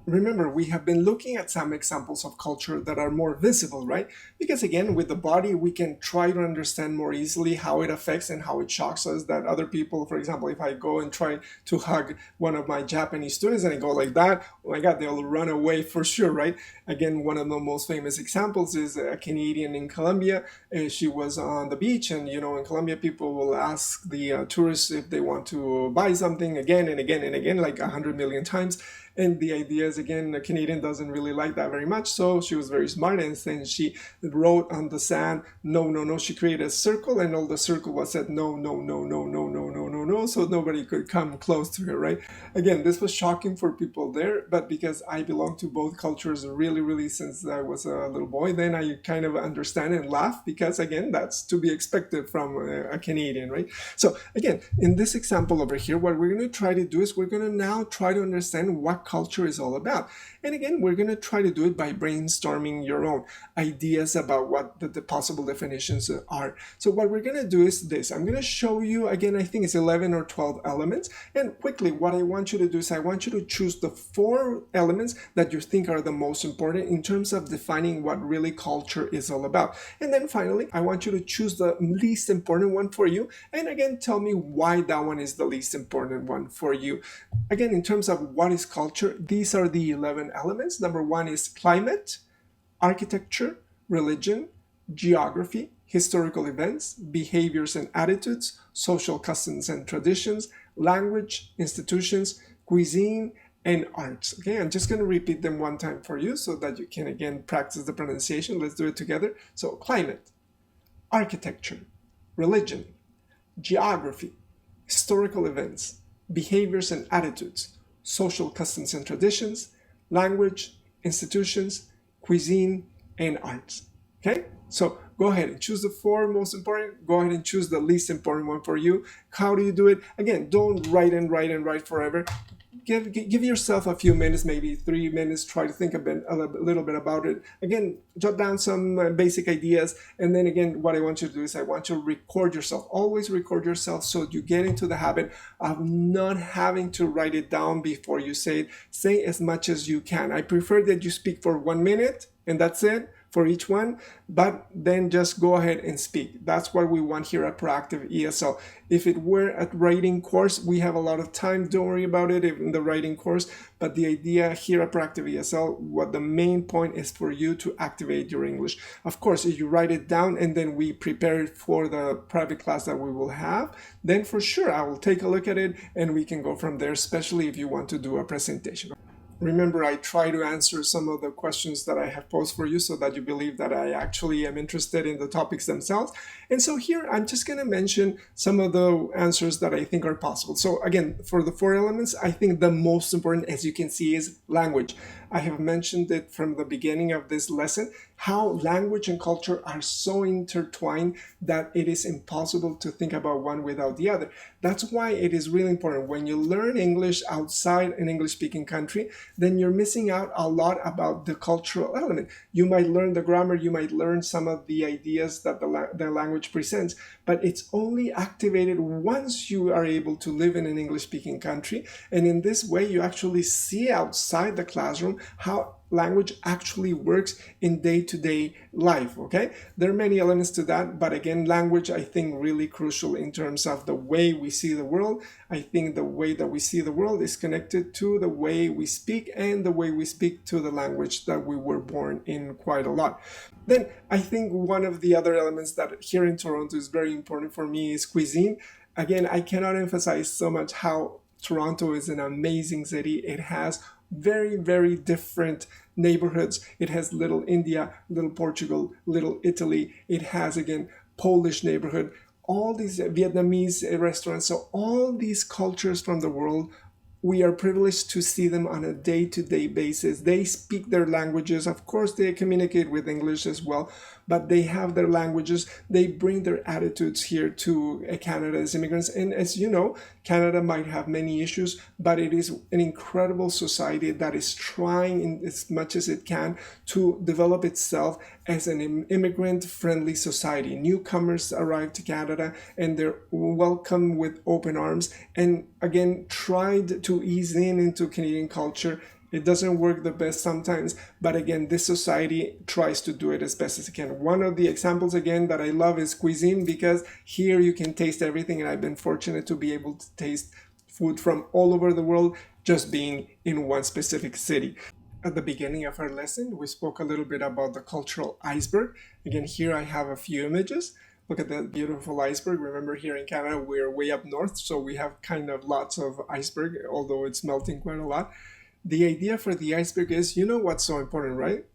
remember, we have been looking at some examples of culture that are more visible, right? Because again, with the body, we can try to understand more easily how it affects and how it shocks us that other people, for example, if I go and try to hug one of my Japanese students and I go like that, oh my God, they'll run away for sure, right? Again, one of the most famous examples is a Canadian in Colombia. She was on the beach and, you know, in Colombia, people will ask the tourists if they want to buy something again and again and again, like 100 million times. And the idea is, again, a Canadian doesn't really like that very much. So she was very smart and then she wrote on the sand, no, no, no. She created a circle and all the circle was said, no, no, no, no, no, no, no, no, no. So nobody could come close to her, right? Again, this was shocking for people there. But because I belong to both cultures really since I was a little boy, then I kind of understand and laugh because, again, that's to be expected from a Canadian, right? So again, in this example over here, what we're going to try to do is we're going to now try to understand what culture is all about. And again, we're going to try to do it by brainstorming your own ideas about what the possible definitions are. So what we're going to do is this. I'm going to show you, again, I think it's 11 or 12 elements. And quickly, what I want you to do is I want you to choose the 4 elements that you think are the most important in terms of defining what really culture is all about. And then finally, I want you to choose the least important one for you. And again, tell me why that one is the least important one for you. Again, in terms of what is culture, these are the 11 elements. Number 1 is climate, architecture, religion, geography, historical events, behaviors and attitudes, social customs and traditions, language, institutions, cuisine, and arts. Okay, I'm just going to repeat them one time for you so that you can again practice the pronunciation. Let's do it together. So climate, architecture, religion, geography, historical events, behaviors and attitudes, social customs and traditions, language, institutions, cuisine, and arts. Okay, so go ahead and choose the 4 most important. Go ahead and choose the least important one for you. How do you do it? Again, don't write forever. Give yourself a few minutes, maybe 3 minutes. Try to think a little bit about it. Again, jot down some basic ideas. And then again, what I want you to do is I want you to record yourself. Always record yourself so you get into the habit of not having to write it down before you say it. Say as much as you can. I prefer that you speak for 1 minute and that's it for each one, but then just go ahead and speak. That's what we want here at Proactive ESL. If it were a writing course, we have a lot of time. Don't worry about it in the writing course, but the idea here at Proactive ESL, what the main point is for you to activate your English. Of course, if you write it down and then we prepare it for the private class that we will have, then for sure I will take a look at it and we can go from there, especially if you want to do a presentation. Remember, I try to answer some of the questions that I have posed for you so that you believe that I actually am interested in the topics themselves. And so here, I'm just going to mention some of the answers that I think are possible. So again, for the 4 elements, I think the most important, as you can see, is language. I have mentioned it from the beginning of this lesson, how language and culture are so intertwined that it is impossible to think about one without the other. That's why it is really important. When you learn English outside an English-speaking country, then you're missing out a lot about the cultural element. You might learn the grammar, you might learn some of the ideas that the language presents, but it's only activated once you are able to live in an English-speaking country. And in this way, you actually see outside the classroom how language actually works in day-to-day life, okay? There are many elements to that, but again, language, I think, really crucial in terms of the way we see the world. I think the way that we see the world is connected to the way we speak and the way we speak to the language that we were born in quite a lot. Then I think one of the other elements that here in Toronto is very important for me is cuisine. Again, I cannot emphasize so much how Toronto is an amazing city. It has very, very different neighborhoods. It has Little India, Little Portugal, Little Italy. It has, again, Polish neighborhood, all these Vietnamese restaurants. So all these cultures from the world, we are privileged to see them on a day-to-day basis. They speak their languages. Of course, they communicate with English as well, but they have their languages. They bring their attitudes here to Canada as immigrants. And as you know, Canada might have many issues, but it is an incredible society that is trying as much as it can to develop itself as an immigrant-friendly society. Newcomers arrive to Canada and they're welcomed with open arms, and again, tried to ease into Canadian culture. It doesn't work the best sometimes, but again, this society tries to do it as best as it can. One of the examples, again, that I love is cuisine, because here you can taste everything, and I've been fortunate to be able to taste food from all over the world just being in one specific city. At the beginning of our lesson, we spoke a little bit about the cultural iceberg. Again, here I have a few images. Look at that beautiful iceberg. Remember, here in Canada, we're way up north, so we have kind of lots of iceberg, although it's melting quite a lot. The idea for the iceberg is, you know what's so important, right?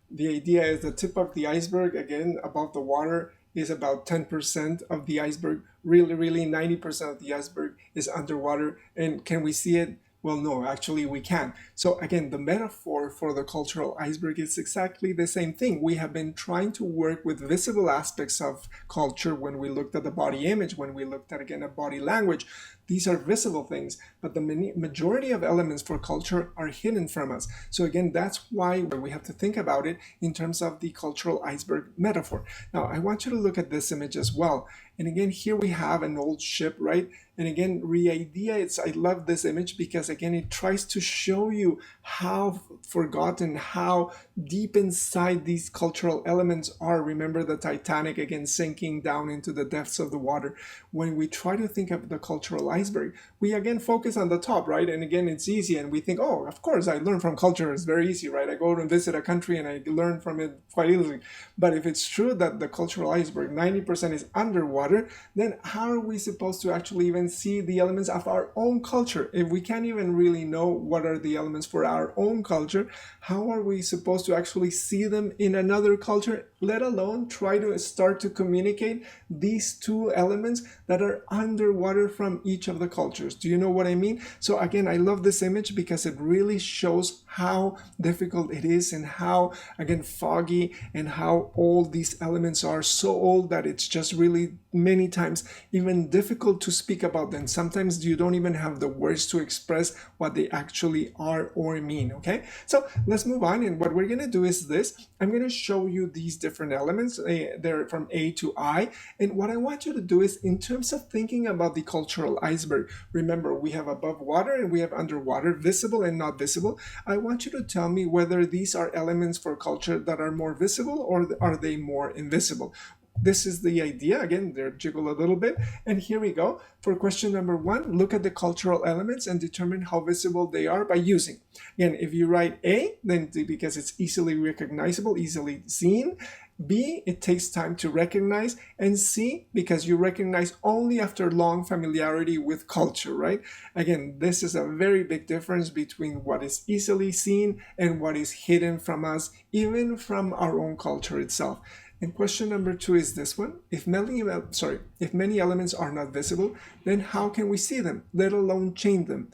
The idea is the tip of the iceberg, again, above the water, is about 10% of the iceberg. Really, 90% of the iceberg is underwater. And can we see it? Well, no, actually we can. So again, the metaphor for the cultural iceberg is exactly the same thing. We have been trying to work with visible aspects of culture when we looked at the body image, when we looked at, again, at body language. These are visible things, but the majority of elements for culture are hidden from us. So again, that's why we have to think about it in terms of the cultural iceberg metaphor. Now, I want you to look at this image as well. And again, here we have an old ship, right? And again, the idea is, I love this image because again, it tries to show you how forgotten, how deep inside these cultural elements are. Remember the Titanic, again, sinking down into the depths of the water. When we try to think of the cultural iceberg, we again focus on the top, right? And again, it's easy. And we think, oh, of course, I learn from culture. It's very easy, right? I go and visit a country and I learn from it quite easily. But if it's true that the cultural iceberg, 90% is underwater, then how are we supposed to actually even see the elements of our own culture? If we can't even really know what are the elements for our own culture, how are we supposed to actually see them in another culture, let alone try to start to communicate these two elements that are underwater from each of the cultures? Do you know what I mean? So again, I love this image because it really shows how difficult it is and how, again, foggy and how old these elements are, so old that it's just really many times even difficult to speak about them. Sometimes you don't even have the words to express what they actually are or mean, okay? So let's move on, and what we're going to do is this. I'm going to show you these different elements. They're from A to I, and what I want you to do is, in terms of thinking about the cultural iceberg, remember we have above water and we have underwater, visible and not visible. I want you to tell me whether these are elements for culture that are more visible or are they more invisible. This is the idea. Again, they're jiggle a little bit. And here we go. For question number 1, look at the cultural elements and determine how visible they are by using. Again, if you write A, then because it's easily recognizable, easily seen. B, it takes time to recognize. And C, because you recognize only after long familiarity with culture, right? Again, this is a very big difference between what is easily seen and what is hidden from us, even from our own culture itself. And question number 2 is this one. If many elements are not visible, then how can we see them, let alone change them?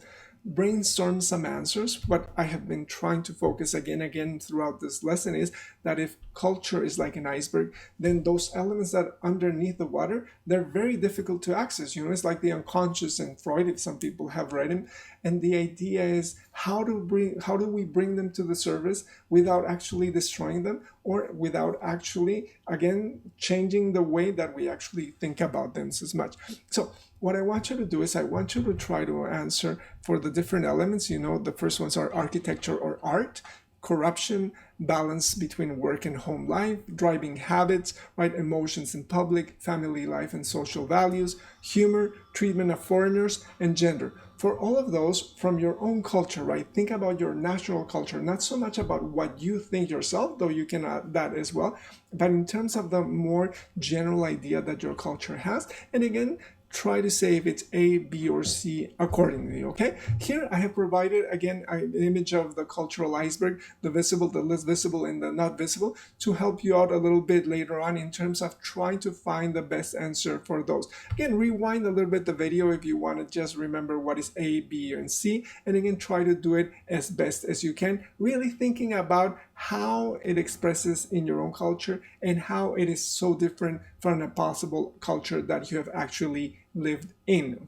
Brainstorm some answers. What I have been trying to focus again throughout this lesson is that if culture is like an iceberg, then those elements that are underneath the water, they're very difficult to access. You know, it's like the unconscious in Freud, if some people have read him. And the idea is how do we bring them to the surface without actually destroying them, or without actually, again, changing the way that we actually think about them as much. So what I want you to do is I want you to try to answer for the different elements. You know, the first ones are architecture or art, corruption, balance between work and home life, driving habits, right, emotions in public, family life and social values, humor, treatment of foreigners, and gender. For all of those, from your own culture, right, think about your national culture, not so much about what you think yourself, though you can add that as well, but in terms of the more general idea that your culture has. And again, try to say if it's A, B, or C accordingly, okay? Here I have provided, again, an image of the cultural iceberg, the visible, the less visible, and the not visible, to help you out a little bit later on in terms of trying to find the best answer for those. Again, rewind a little bit the video if you want to just remember what is A, B, and C, and again, try to do it as best as you can, really thinking about how it expresses in your own culture and how it is so different from a possible culture that you have actually lived in.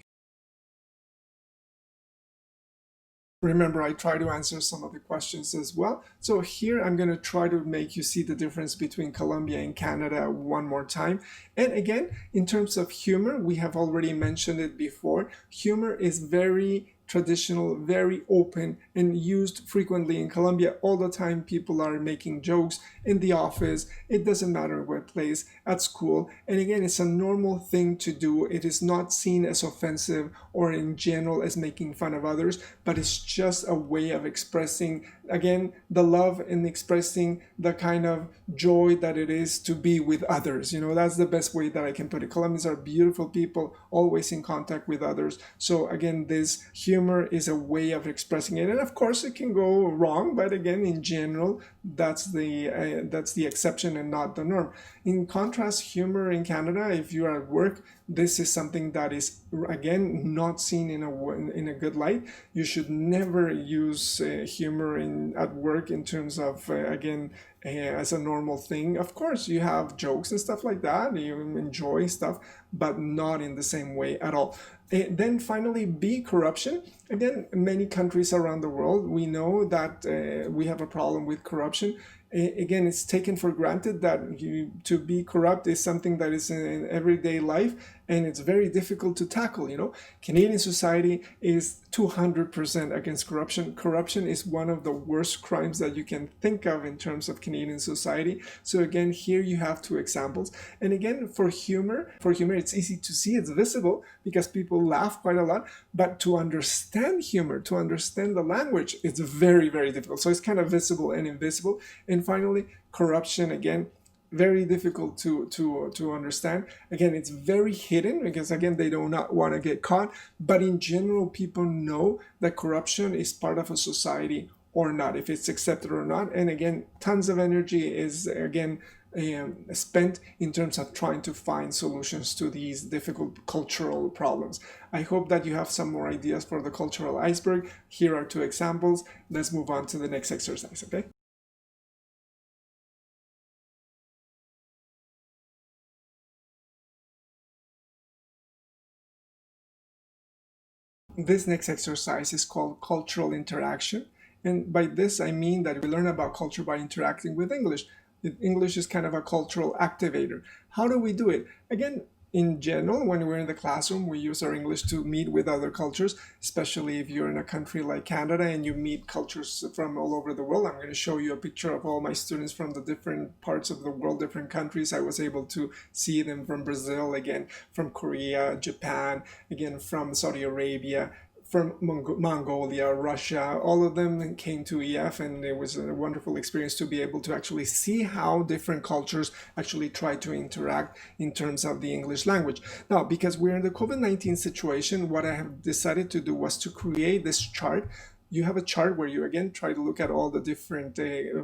Remember, I try to answer some of the questions as well. So here I'm going to try to make you see the difference between Colombia and Canada one more time. And again, in terms of humor, we have already mentioned it before. Humor is very traditional, very open, and used frequently in Colombia. All the time people are making jokes in the office. It doesn't matter what place, at school. And again, it's a normal thing to do. It is not seen as offensive or in general as making fun of others, but it's just a way of expressing, again, the love and expressing the kind of joy that it is to be with others. You know, that's the best way that I can put it. Colombians are beautiful people, always in contact with others. So again, this humor is a way of expressing it, and of course it can go wrong, but again, in general, that's the exception and not the norm. In contrast, humor in Canada, if you are at work, this is something that is, again, not seen in a good light. You should never use humor at work in terms of, again, as a normal thing. Of course, you have jokes and stuff like that, you enjoy stuff, but not in the same way at all. Then finally, B, corruption. Again, many countries around the world, we know that we have a problem with corruption. Again, it's taken for granted that to be corrupt is something that is in everyday life, and it's very difficult to tackle. You know, Canadian society is 200% against corruption. Corruption is one of the worst crimes that you can think of in terms of Canadian society. So again, here you have two examples. And again, for humor, it's easy to see, it's visible because people laugh quite a lot, but to understand humor, to understand the language, it's very, very difficult. So it's kind of visible and invisible. And finally, corruption, again, very difficult to understand. Again, it's very hidden because, again, they do not want to get caught. But in general, people know that corruption is part of a society or not, if it's accepted or not. And again, tons of energy is, again, spent in terms of trying to find solutions to these difficult cultural problems. I hope that you have some more ideas for the cultural iceberg. Here are two examples. Let's move on to the next exercise, okay? This next exercise is called cultural interaction. And by this, I mean that we learn about culture by interacting with English. English is kind of a cultural activator. How do we do it? Again, in general, when we're in the classroom, we use our English to meet with other cultures, especially if you're in a country like Canada and you meet cultures from all over the world. I'm going to show you a picture of all my students from the different parts of the world, different countries. I was able to see them from Brazil, again, from Korea, Japan, again, from Saudi Arabia, from Mongolia, Russia, all of them came to EF, and it was a wonderful experience to be able to actually see how different cultures actually try to interact in terms of the English language. Now, because we're in the COVID-19 situation, what I have decided to do was to create this chart. You have a chart where you again try to look at all the different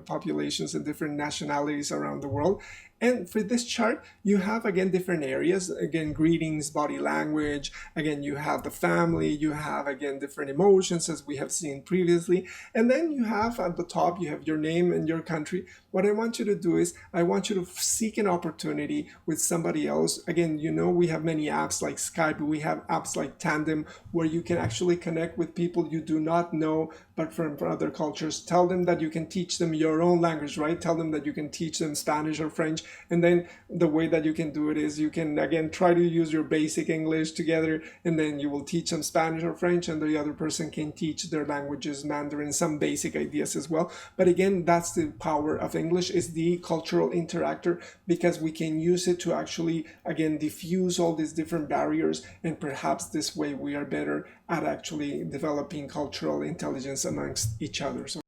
populations and different nationalities around the world. And for this chart, you have again different areas, again greetings, body language, again you have the family, you have again different emotions as we have seen previously, and then you have at the top, you have your name and your country. What I want you to do is I want you to seek an opportunity with somebody else. Again, you know, we have many apps like Skype, we have apps like Tandem where you can actually connect with people you do not know but from other cultures. Tell them that you can teach them your own language, right? Tell them that you can teach them Spanish or French. And then the way that you can do it is you can, again, try to use your basic English together, and then you will teach them Spanish or French, and the other person can teach their languages, Mandarin, some basic ideas as well. But again, that's the power of English, is the cultural interactor, because we can use it to actually, again, diffuse all these different barriers, and perhaps this way we are better at actually developing cultural intelligence amongst each other. So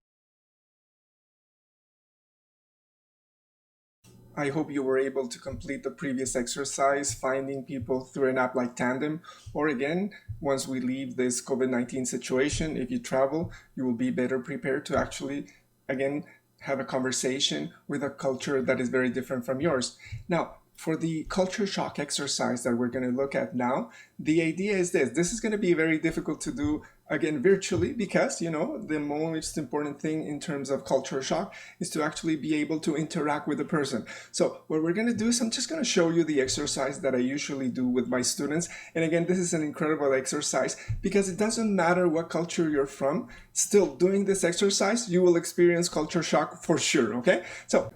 I hope you were able to complete the previous exercise, finding people through an app like Tandem. Or again, once we leave this COVID-19 situation, if you travel, you will be better prepared to actually, again, have a conversation with a culture that is very different from yours. Now, for the culture shock exercise that we're going to look at now, the idea is this. This is going to be very difficult to do, again, virtually, because, you know, the most important thing in terms of culture shock is to actually be able to interact with the person. So what we're going to do is I'm just going to show you the exercise that I usually do with my students. And again, this is an incredible exercise because it doesn't matter what culture you're from. Still, doing this exercise, you will experience culture shock for sure, okay? So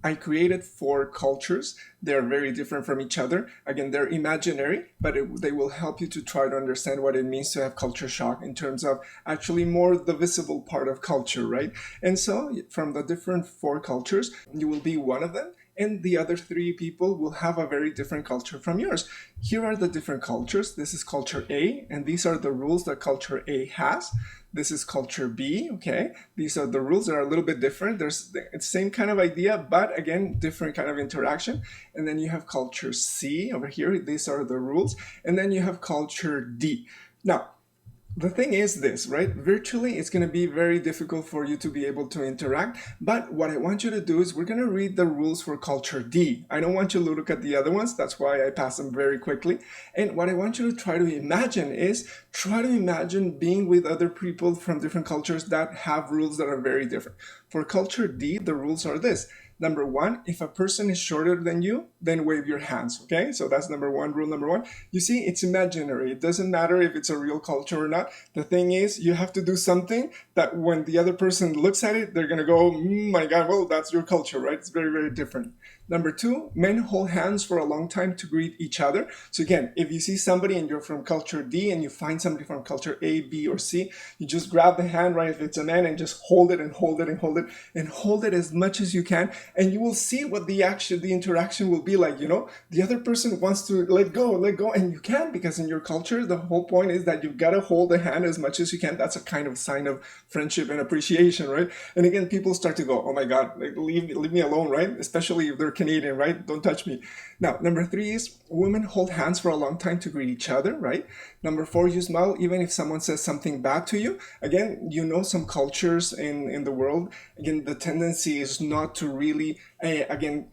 I created 4 cultures. They're very different from each other. Again, they're imaginary, but they will help you to try to understand what it means to have culture shock in terms of actually more the visible part of culture, right? And so from the different 4 cultures, you will be one of them, and the other 3 people will have a very different culture from yours. Here are the different cultures. This is culture A, and these are the rules that culture A has. This is culture B, okay? These are the rules that are a little bit different. There's the same kind of idea, but again, different kind of interaction. And then you have culture C over here. These are the rules. And then you have culture D. Now, the thing is this, right? Virtually, it's going to be very difficult for you to be able to interact. But what I want you to do is we're going to read the rules for culture D. I don't want you to look at the other ones. That's why I pass them very quickly. And what I want you to try to imagine is try to imagine being with other people from different cultures that have rules that are very different. For culture D, the rules are this. Number 1, if a person is shorter than you, then wave your hands, okay? So that's number 1, rule number 1. You see, it's imaginary. It doesn't matter if it's a real culture or not. The thing is, you have to do something that when the other person looks at it, they're gonna go, my God, well, that's your culture, right? It's very, very different. Number 2, men hold hands for a long time to greet each other. So again, if you see somebody and you're from culture D and you find somebody from culture A, B, or C, you just grab the hand, right? If it's a man, and just hold it and hold it and hold it and hold it as much as you can. And you will see what the interaction will be like, you know? The other person wants to let go, and you can, because in your culture, the whole point is that you've got to hold the hand as much as you can. That's a kind of sign of friendship and appreciation, right? And again, people start to go, oh my God, like, leave me alone, right? Especially if they're Canadian, right? Don't touch me. Now, number 3 is women hold hands for a long time to greet each other, right? Number 4, you smile even if someone says something bad to you. Again, you know, some cultures in the world, again, the tendency is not to really, again,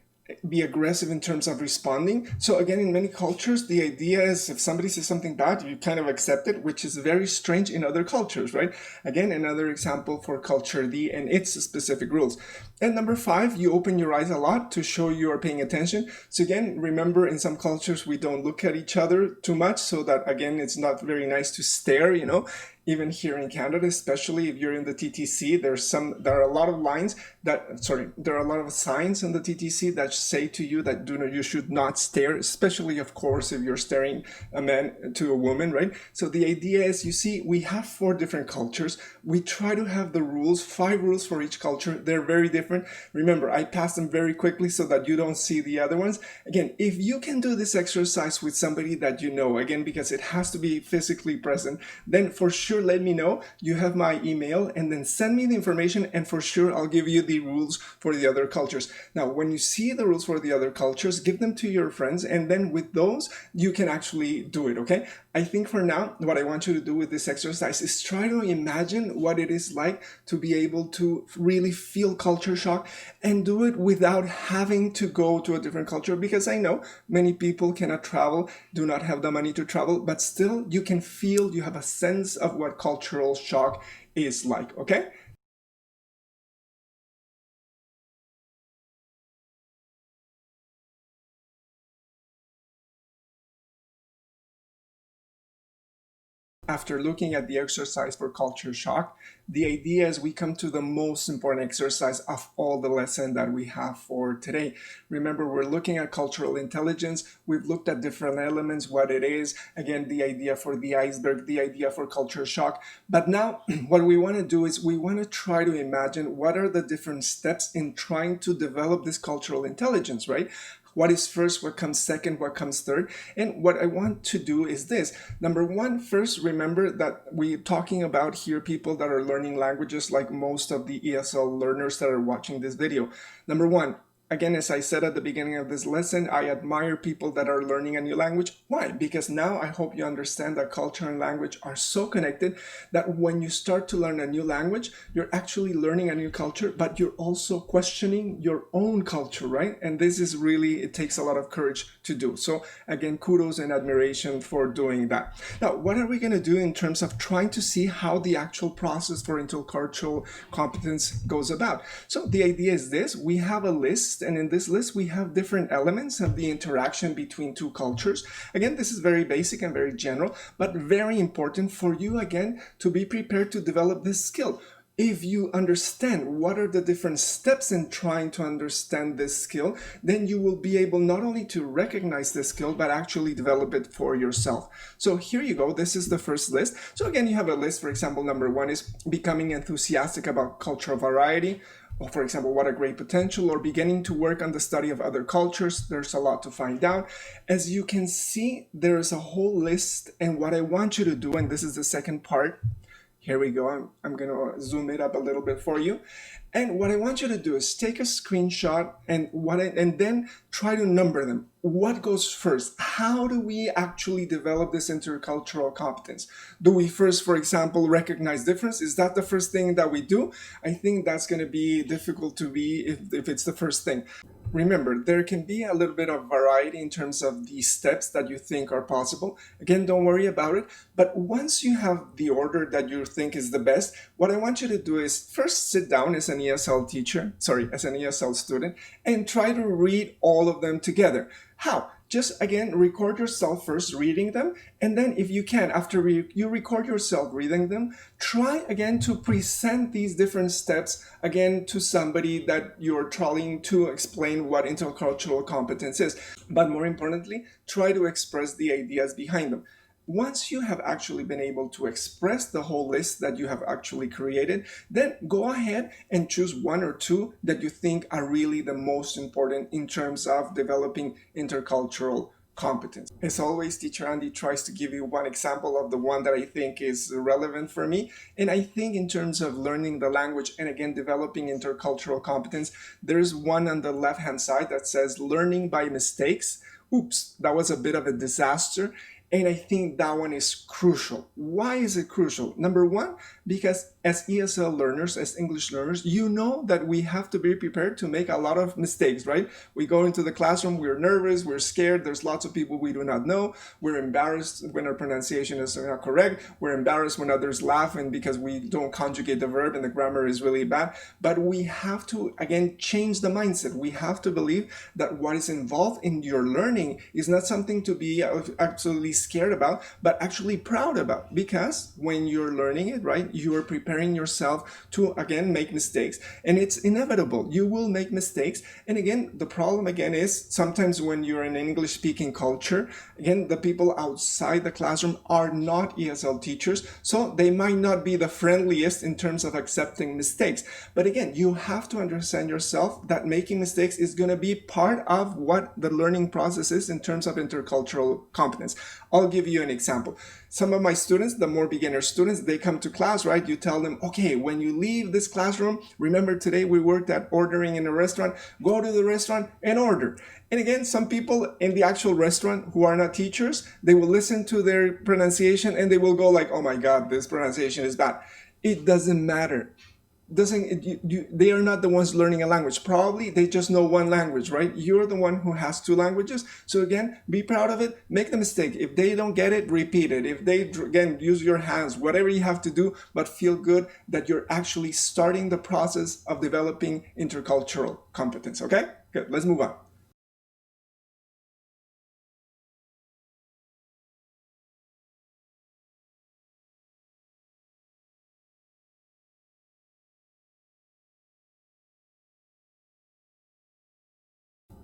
be aggressive in terms of responding. So again, in many cultures, the idea is if somebody says something bad, you kind of accept it, which is very strange in other cultures, right? Again, another example for culture D and its specific rules. And number 5, you open your eyes a lot to show you are paying attention. So again, remember, in some cultures, we don't look at each other too much, so that again, it's not very nice to stare, you know. Even here in Canada, especially if you're in the TTC, there are a lot of there are a lot of signs in the TTC that say to you that you should not stare, especially, of course, if you're staring a man to a woman, right? So the idea is, you see, we have 4 different cultures. We try to have the rules, 5 rules for each culture. They're very different. different. Remember, I passed them very quickly so that you don't see the other ones. Again, if you can do this exercise with somebody that you know, again, because it has to be physically present, then for sure let me know. You have my email, and then send me the information, and for sure I'll give you the rules for the other cultures. Now, when you see the rules for the other cultures, give them to your friends, and then with those, you can actually do it, okay? I think for now, what I want you to do with this exercise is try to imagine what it is like to be able to really feel culture shock and do it without having to go to a different culture, because I know many people cannot travel, do not have the money to travel, but still you can feel, you have a sense of what cultural shock is like, okay? After looking at the exercise for culture shock, the idea is we come to the most important exercise of all the lesson that we have for today. Remember, we're looking at cultural intelligence. We've looked at different elements, what it is. Again, the idea for the iceberg, the idea for culture shock. But now what we want to do is we want to try to imagine what are the different steps in trying to develop this cultural intelligence, right? What is first, what comes second, what comes third. And what I want to do is this. Number one, first, remember that we're talking about here people that are learning languages, like most of the ESL learners that are watching this video. Number one, again, as I said at the beginning of this lesson, I admire people that are learning a new language. Why? Because now I hope you understand that culture and language are so connected that when you start to learn a new language, you're actually learning a new culture, but you're also questioning your own culture, right? And this is really, it takes a lot of courage to do. So again, kudos and admiration for doing that. Now, what are we going to do in terms of trying to see how the actual process for intercultural competence goes about? So the idea is this: we have a list, and in this list we have different elements of the interaction between two cultures. Again, this is very basic and very general, but very important for you, again, to be prepared to develop this skill. If you understand what are the different steps in trying to understand this skill, then you will be able not only to recognize this skill, but actually develop it for yourself. So here you go. This is the first list. So again, you have a list. For example, number one is becoming enthusiastic about cultural variety. Or for example, what a great potential, or beginning to work on the study of other cultures. There's a lot to find out. As you can see, there is a whole list. And what I want you to do, and this is the second part, here we go. I'm going to zoom it up a little bit for you. And what I want you to do is take a screenshot and then try to number them. What goes first? How do we actually develop this intercultural competence? Do we first, for example, recognize difference? Is that the first thing that we do? I think that's going to be difficult to be if it's the first thing. Remember, there can be a little bit of variety in terms of the steps that you think are possible. Again, don't worry about it. But once you have the order that you think is the best, what I want you to do is first sit down as an ESL as an ESL student, and try to read all of them together. How? Just again, record yourself first reading them, and then if you can, after you record yourself reading them, try again to present these different steps again to somebody that you're trying to explain what intercultural competence is. But more importantly, try to express the ideas behind them. Once you have actually been able to express the whole list that you have actually created, then go ahead and choose one or two that you think are really the most important in terms of developing intercultural competence. As always, Teacher Andy tries to give you one example of the one that I think is relevant for me. And I think in terms of learning the language and again, developing intercultural competence, there's one on the left-hand side that says learning by mistakes. Oops, that was a bit of a disaster. And I think that one is crucial. Why is it crucial? Number one, because as ESL learners, as English learners, you know that we have to be prepared to make a lot of mistakes, right? We go into the classroom, we're nervous, we're scared, there's lots of people we do not know, we're embarrassed when our pronunciation is not correct, we're embarrassed when others laugh and because we don't conjugate the verb and the grammar is really bad. But we have to, again, change the mindset. We have to believe that what is involved in your learning is not something to be absolutely scared about, but actually proud about, because when you're learning it, right, you are preparing yourself to, again, make mistakes. And it's inevitable. You will make mistakes. And again, the problem again is sometimes when you're in an English speaking culture, again, the people outside the classroom are not ESL teachers, so they might not be the friendliest in terms of accepting mistakes. But again, you have to understand yourself that making mistakes is going to be part of what the learning process is in terms of intercultural competence. I'll give you an example. Some of my students, the more beginner students, they come to class, right? You tell them, okay, when you leave this classroom, remember today we worked at ordering in a restaurant, go to the restaurant and order. And again, some people in the actual restaurant who are not teachers, they will listen to their pronunciation and they will go like, oh my God, this pronunciation is bad. It doesn't matter. They are not the ones learning a language. Probably they just know one language, right? You're the one who has two languages. So again, be proud of it. Make the mistake. If they don't get it, repeat it. If they, again, use your hands, whatever you have to do, but feel good that you're actually starting the process of developing intercultural competence. Okay? Good. Let's move on.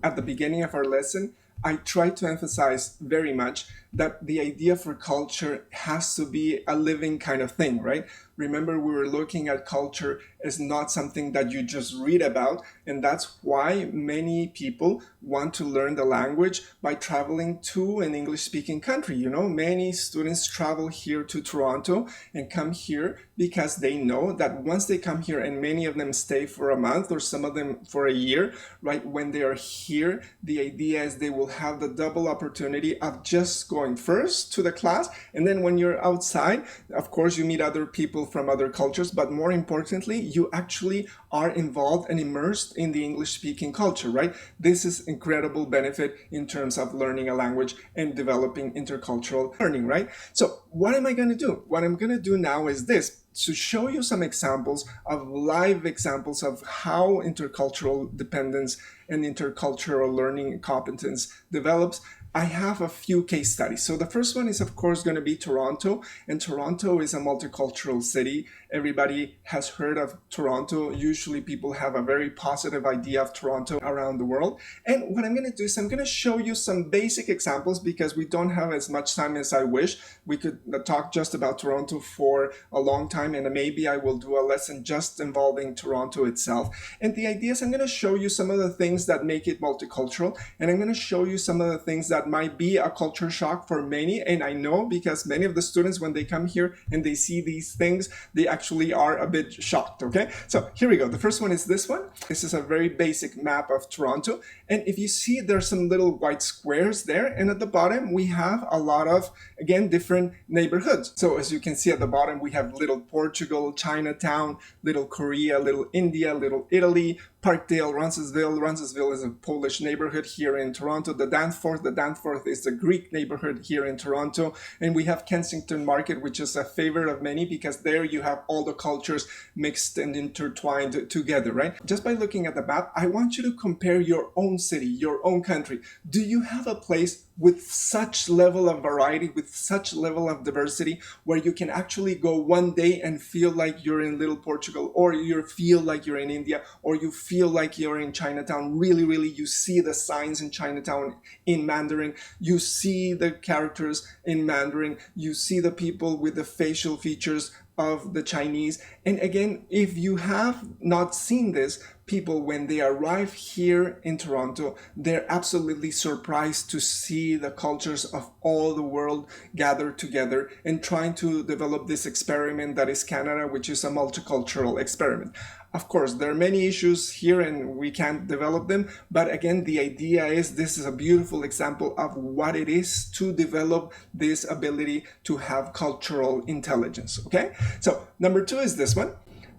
At the beginning of our lesson, I try to emphasize very much that the idea for culture has to be a living kind of thing, right? Remember, we were looking at culture as not something that you just read about, and that's why many people want to learn the language by traveling to an English-speaking country. You know, many students travel here to Toronto and come here because they know that once they come here, and many of them stay for a month or some of them for a year, right? When they are here, the idea is they will have the double opportunity of just going first to the class, and then when you're outside, of course, you meet other people from other cultures, but more importantly, you actually are involved and immersed in the English-speaking culture, right? This is incredible benefit in terms of learning a language and developing intercultural learning, right? So what am I going to do? What I'm going to do now is this, to show you some examples of live examples of how intercultural dependence and intercultural learning competence develops. I have a few case studies. So the first one is, of course, going to be Toronto. And Toronto is a multicultural city. Everybody has heard of Toronto. Usually people have a very positive idea of Toronto around the world. And what I'm going to do is I'm going to show you some basic examples because we don't have as much time as I wish. We could talk just about Toronto for a long time, and maybe I will do a lesson just involving Toronto itself. And the idea is I'm going to show you some of the things that make it multicultural, and I'm going to show you some of the things that might be a culture shock for many. And I know because many of the students, when they come here and they see these things, they actually are a bit shocked. Okay, so here we go. The first one is this one. This is a very basic map of Toronto, and if you see, there's some little white squares there, and at the bottom we have a lot of, again, different neighborhoods. So as you can see at the bottom, we have Little Portugal, Chinatown, Little Korea, Little India, Little Italy, Parkdale, Roncesvalles. Roncesvalles is a Polish neighborhood here in Toronto. The Danforth is the Greek neighborhood here in Toronto. And we have Kensington Market, which is a favorite of many because there you have all the cultures mixed and intertwined together, right? Just by looking at the map, I want you to compare your own city, your own country. Do you have a place with such level of variety, with such level of diversity, where you can actually go one day and feel like you're in Little Portugal, or you feel like you're in India, or you feel like you're in Chinatown? Really, you see the signs in Chinatown in Mandarin, you see the characters in Mandarin, you see the people with the facial features of the Chinese. And again, if you have not seen this, people, when they arrive here in Toronto, they're absolutely surprised to see the cultures of all the world gathered together and trying to develop this experiment that is Canada, which is a multicultural experiment. Of course, there are many issues here and we can't develop them, but again, the idea is this is a beautiful example of what it is to develop this ability to have cultural intelligence, okay? So number two is this one.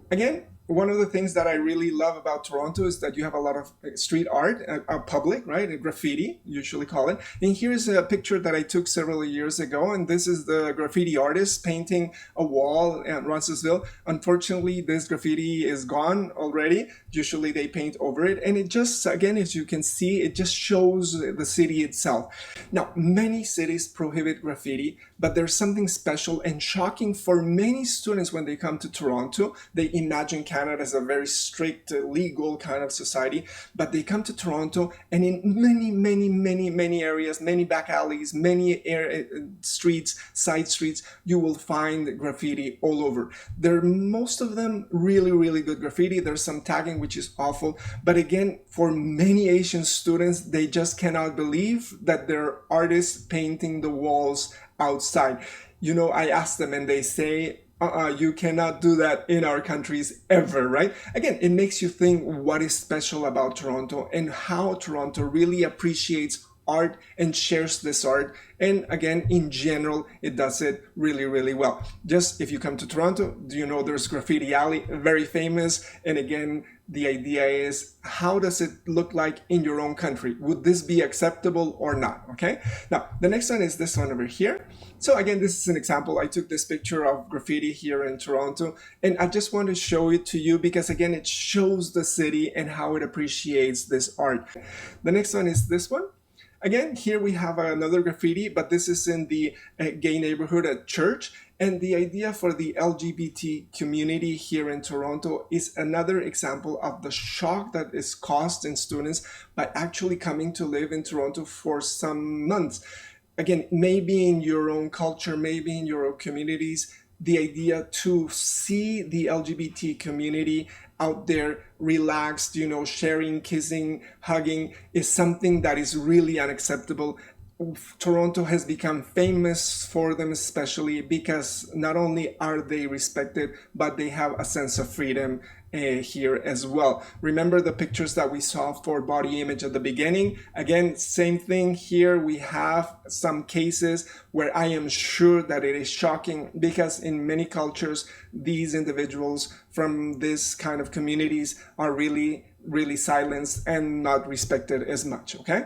Again, one of the things that I really love about Toronto is that you have a lot of street art, public, right? Graffiti, usually call it. And here's a picture that I took several years ago, and this is the graffiti artist painting a wall in Roncesvalles. Unfortunately, this graffiti is gone already. Usually they paint over it, and it just, again, as you can see, it just shows the city itself. Now, many cities prohibit graffiti, but there's something special and shocking for many students when they come to Toronto. They imagine Canada as a very strict, legal kind of society, but they come to Toronto, and in many areas, many back alleys, many streets, side streets, you will find graffiti all over. Most of them really good graffiti. There's some tagging which is awful, but again, for many Asian students, they just cannot believe that there are artists painting the walls outside. You know, I ask them and they say, you cannot do that in our countries ever, right? Again, it makes you think what is special about Toronto and how Toronto really appreciates art and shares this art. And again, in general, it does it really well. Just if you come to Toronto, do you know there's Graffiti Alley, very famous. And again, the idea is, how does it look like in your own country? Would this be acceptable or not? Okay. Now, the next one is this one over here. So again, this is an example. I took this picture of graffiti here in Toronto, and I just want to show it to you because again, it shows the city and how it appreciates this art. The next one is this one. Again, here we have another graffiti, but this is in the gay neighborhood at church. And the idea for the LGBT community here in Toronto is another example of the shock that is caused in students by actually coming to live in Toronto for some months. Again, maybe in your own culture, maybe in your own communities, the idea to see the LGBT community out there relaxed, you know, sharing, kissing, hugging is something that is really unacceptable. Toronto has become famous for them, especially because not only are they respected, but they have a sense of freedom here as well. Remember the pictures that we saw for body image at the beginning? Again, same thing here. We have some cases where I am sure that it is shocking because in many cultures, these individuals from this kind of communities are really silenced and not respected as much, okay?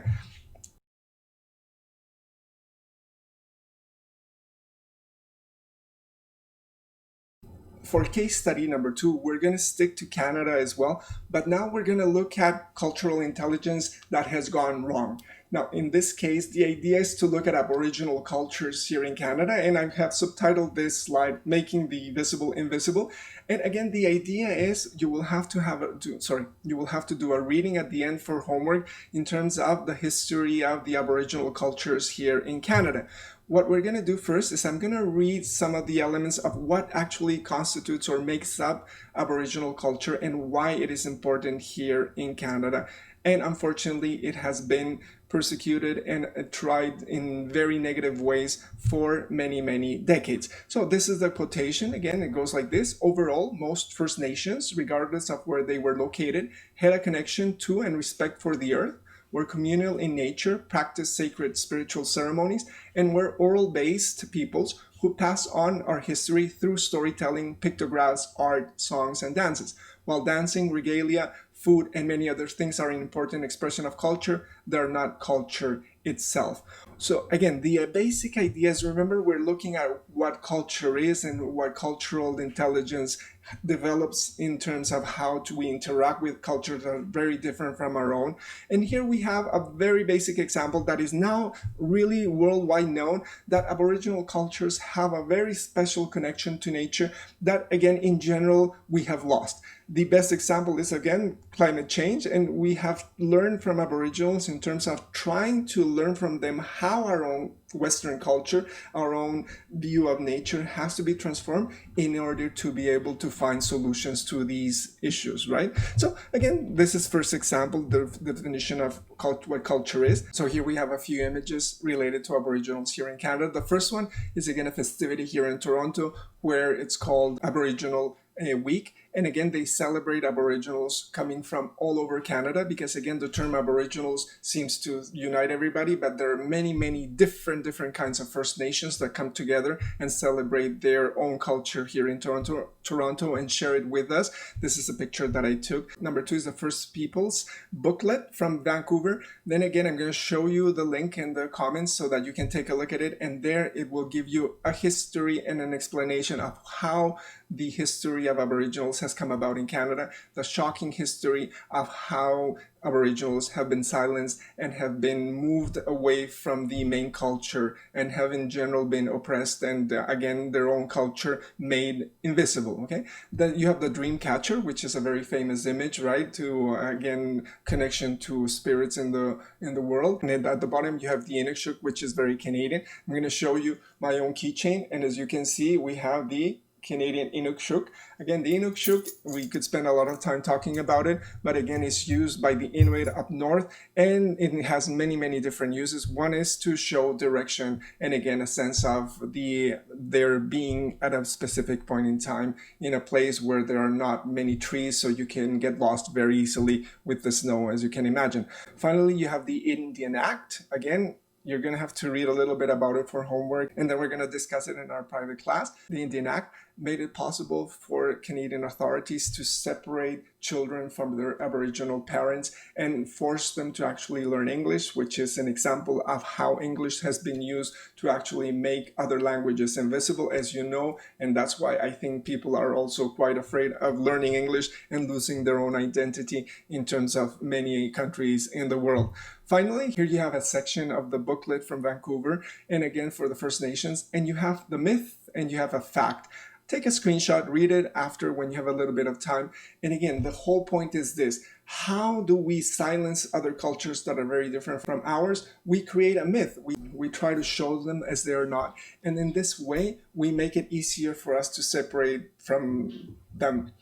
For case study number 2, we're going to stick to Canada as well, but now we're going to look at cultural intelligence that has gone wrong. Now, in this case, the idea is to look at Aboriginal cultures here in Canada, and I have subtitled this slide, Making the Visible Invisible. And again, the idea is you will have to do a reading at the end for homework in terms of the history of the Aboriginal cultures here in Canada. What we're going to do first is I'm going to read some of the elements of what actually constitutes or makes up Aboriginal culture and why it is important here in Canada. And unfortunately, it has been persecuted and tried in very negative ways for many decades. So this is the quotation. Again, it goes like this. Overall, most First Nations, regardless of where they were located, had a connection to and respect for the earth, were communal in nature, practiced sacred spiritual ceremonies, and were oral-based peoples who pass on our history through storytelling, pictographs, art, songs, and dances. While dancing, regalia, food, and many other things are an important expression of culture, they're not culture itself. So again, the basic ideas, remember we're looking at what culture is and what cultural intelligence develops in terms of how we interact with cultures that are very different from our own. And here we have a very basic example that is now really worldwide known, that Aboriginal cultures have a very special connection to nature that, again, in general, we have lost. The best example is, again, climate change, and we have learned from Aboriginals in terms of trying to learn from them how our own Western culture, our own view of nature has to be transformed in order to be able to find solutions to these issues, right? So again, this is first example, the definition of what culture is. So here we have a few images related to Aboriginals here in Canada. The first one is again a festivity here in Toronto where it's called Aboriginal Week. And again, they celebrate Aboriginals coming from all over Canada because, again, the term Aboriginals seems to unite everybody, but there are many, many different kinds of First Nations that come together and celebrate their own culture here in Toronto and share it with us. This is a picture that I took. Number 2 is the First Peoples booklet from Vancouver. Then again, I'm going to show you the link in the comments so that you can take a look at it, and there it will give you a history and an explanation of how the history of Aboriginals has come about in Canada, the shocking history of how Aboriginals have been silenced and have been moved away from the main culture and have in general been oppressed and again their own culture made invisible. Okay, then you have the dream catcher, which is a very famous image, right, to again connection to spirits in the world. And then at the bottom you have the Inukshuk, which is very Canadian. I'm going to show you my own keychain, and as you can see we have the Canadian Inukshuk. Again, the Inukshuk, we could spend a lot of time talking about it, but again, it's used by the Inuit up north, and it has many different uses. One is to show direction, and again, a sense of their being at a specific point in time in a place where there are not many trees, so you can get lost very easily with the snow, as you can imagine. Finally, you have the Indian Act. Again, you're going to have to read a little bit about it for homework, and then we're going to discuss it in our private class. The Indian Act made it possible for Canadian authorities to separate children from their Aboriginal parents and force them to actually learn English, which is an example of how English has been used to actually make other languages invisible, as you know, and that's why I think people are also quite afraid of learning English and losing their own identity in terms of many countries in the world. Finally, here you have a section of the booklet from Vancouver, and again for the First Nations, and you have the myth and you have a fact. Take a screenshot, read it after when you have a little bit of time. And again, the whole point is this: how do we silence other cultures that are very different from ours? We create a myth. We try to show them as they are not. And in this way, we make it easier for us to separate from them.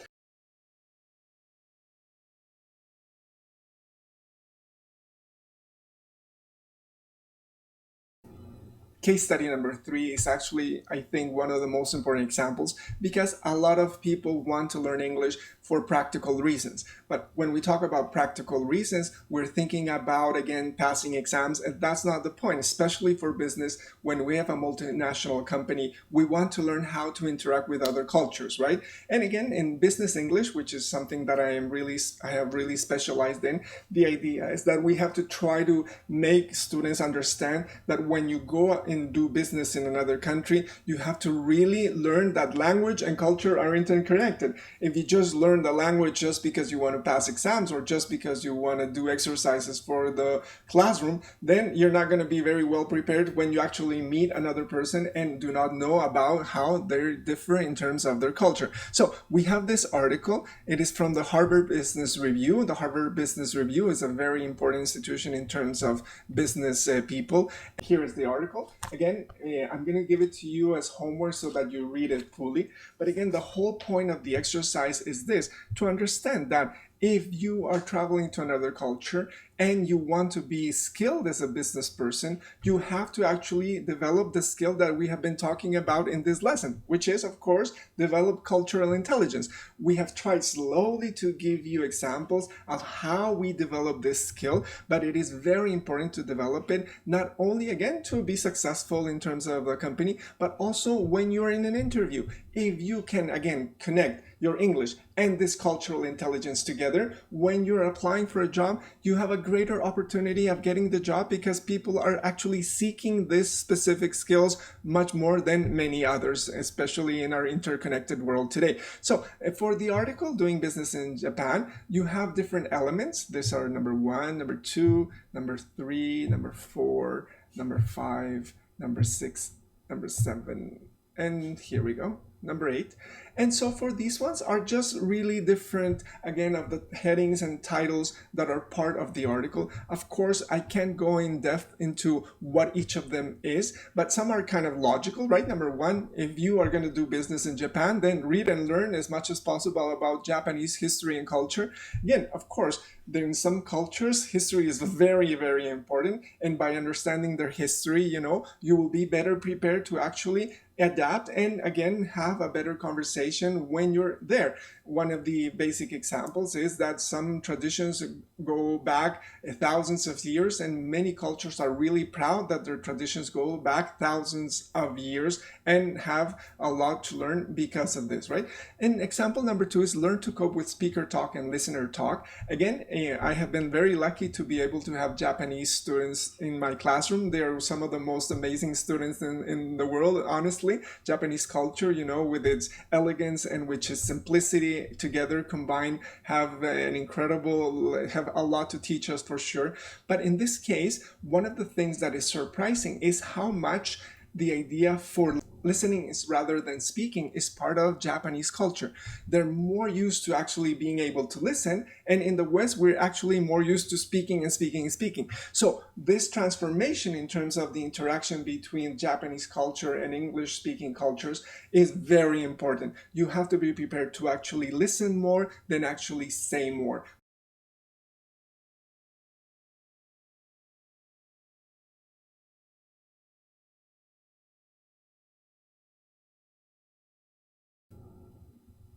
Case study number 3 is actually, I think, one of the most important examples, because a lot of people want to learn English for practical reasons. But when we talk about practical reasons, we're thinking about, again, passing exams, and that's not the point, especially for business. When we have a multinational company, we want to learn how to interact with other cultures, right? And again, in business English, which is something that I have really specialized in, the idea is that we have to try to make students understand that when you go and do business in another country, you have to really learn that language and culture are interconnected. If you just learn the language just because you want to pass exams or just because you want to do exercises for the classroom, then you're not going to be very well prepared when you actually meet another person and do not know about how they differ in terms of their culture. So we have this article. It is from the Harvard Business Review. The Harvard Business Review is a very important institution in terms of business people. Here is the article. Again, I'm going to give it to you as homework so that you read it fully. But again, the whole point of the exercise is this: to understand that if you are traveling to another culture and you want to be skilled as a business person, you have to actually develop the skill that we have been talking about in this lesson, which is, of course, develop cultural intelligence. We have tried slowly to give you examples of how we develop this skill, but it is very important to develop it, not only, again, to be successful in terms of a company, but also when you're in an interview. If you can, again, connect your English and this cultural intelligence together, when you're applying for a job, you have a greater opportunity of getting the job because people are actually seeking these specific skills much more than many others, especially in our interconnected world today. So for the article, Doing Business in Japan, you have different elements. These are number 1, number 2, number 3, number 4, number 5, number 6, number 7, and here we go, number 8. And so for these ones are just really different, again, of the headings and titles that are part of the article. Of course, I can't go in depth into what each of them is, but some are kind of logical, right? Number 1, if you are going to do business in Japan, then read and learn as much as possible about Japanese history and culture. Again, of course, in some cultures, history is very, very important. And by understanding their history, you will be better prepared to actually adapt and, again, have have a better conversation when you're there. One of the basic examples is that some traditions go back thousands of years, and many cultures are really proud that their traditions go back thousands of years and have a lot to learn because of this, right? And example number 2 is learn to cope with speaker talk and listener talk. Again, I have been very lucky to be able to have Japanese students in my classroom. They are some of the most amazing students in the world, honestly. Japanese culture, you know, with its elegance and with its simplicity together combined, have a lot to teach us for sure. But in this case, one of the things that is surprising is how much the idea for listening is rather than speaking is part of Japanese culture. They're more used to actually being able to listen, and in the West we're actually more used to speaking and speaking and speaking. So this transformation in terms of the interaction between Japanese culture and English speaking cultures is very important. You have to be prepared to actually listen more than actually say more.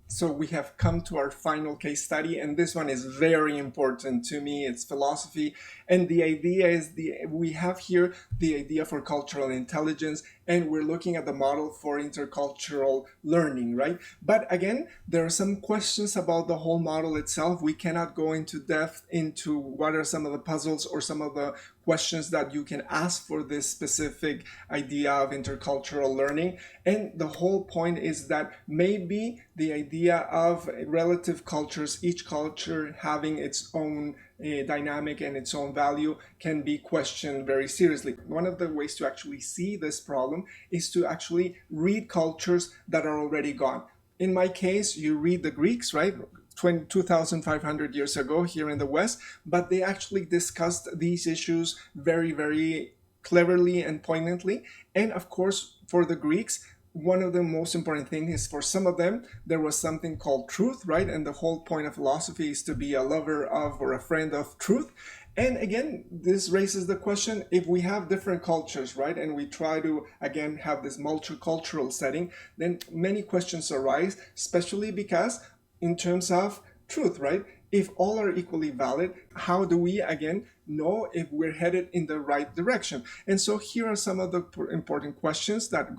So we have come to our final case study, and this one is very important to me. It's philosophy, and the idea is we have here the idea for cultural intelligence, and we're looking at the model for intercultural learning, right? But again, there are some questions about the whole model itself. We cannot go into depth into what are some of the puzzles or some of the questions that you can ask for this specific idea of intercultural learning. And the whole point is that maybe the idea of relative cultures, each culture having its own dynamic and its own value, can be questioned very seriously. One of the ways to actually see this problem is to actually read cultures that are already gone. In my case, you read the Greeks, right? 2,500 years ago here in the West, but they actually discussed these issues very, very cleverly and poignantly. And of course, for the Greeks, one of the most important things is for some of them, there was something called truth, right? And the whole point of philosophy is to be a lover of or a friend of truth. And again, this raises the question, if we have different cultures, right, and we try to, again, have this multicultural setting, then many questions arise, especially because in terms of truth, right? If all are equally valid, how do we, again, know if we're headed in the right direction? And so here are some of the important questions that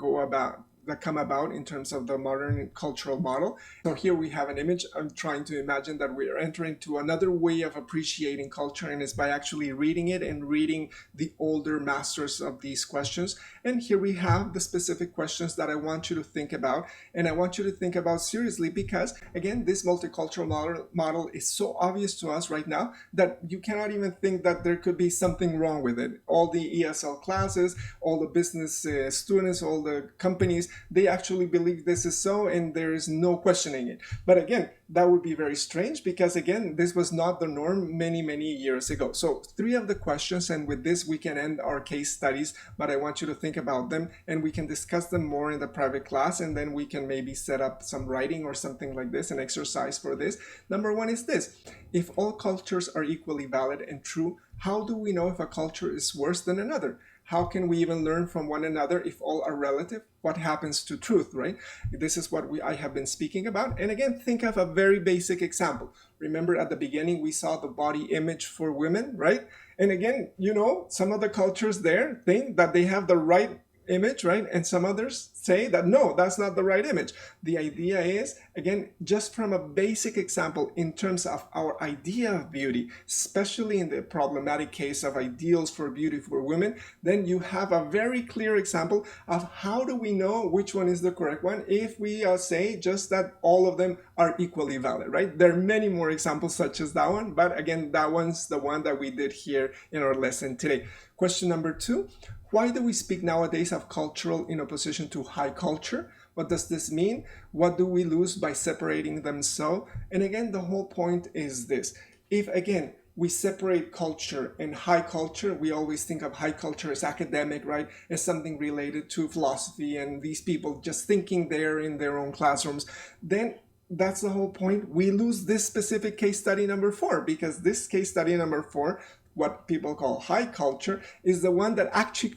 come about in terms of the modern cultural model. So here we have an image. I'm trying to imagine that we are entering to another way of appreciating culture, and it's by actually reading it and reading the older masters of these questions. And here we have the specific questions that I want you to think about, and I want you to think about seriously, because again, this multicultural model is so obvious to us right now that you cannot even think that there could be something wrong with it. All the ESL classes, all the business students, all the companies, they actually believe this is so, and there is no questioning it. But again, that would be very strange, because again, this was not the norm many, many years ago. So 3 of the questions, and with this we can end our case studies, but I want you to think about them, and we can discuss them more in the private class, and then we can maybe set up some writing or something like this, an exercise for this. Number 1 is this: if all cultures are equally valid and true, how do we know if a culture is worse than another? How can we even learn from one another if all are relative? What happens to truth, right? This is what I have been speaking about. And again, think of a very basic example. Remember at the beginning, we saw the body image for women, right? And again, you know, some of the cultures there think that they have the right image, right? And some others say that no, that's not the right image. The idea is, again, just from a basic example in terms of our idea of beauty, especially in the problematic case of ideals for beauty for women, then you have a very clear example of how do we know which one is the correct one if we say just that all of them are equally valid, right? There are many more examples such as that one, but again, that one's the one that we did here in our lesson today. Question number 2. Why do we speak nowadays of cultural in opposition to high culture? What does this mean? What do we lose by separating them so? And again, the whole point is this. If, again, we separate culture and high culture, we always think of high culture as academic, right? As something related to philosophy and these people just thinking there in their own classrooms. Then that's the whole point. We lose this specific case study number 4, because this case study number 4 what people call high culture, is the one that actually,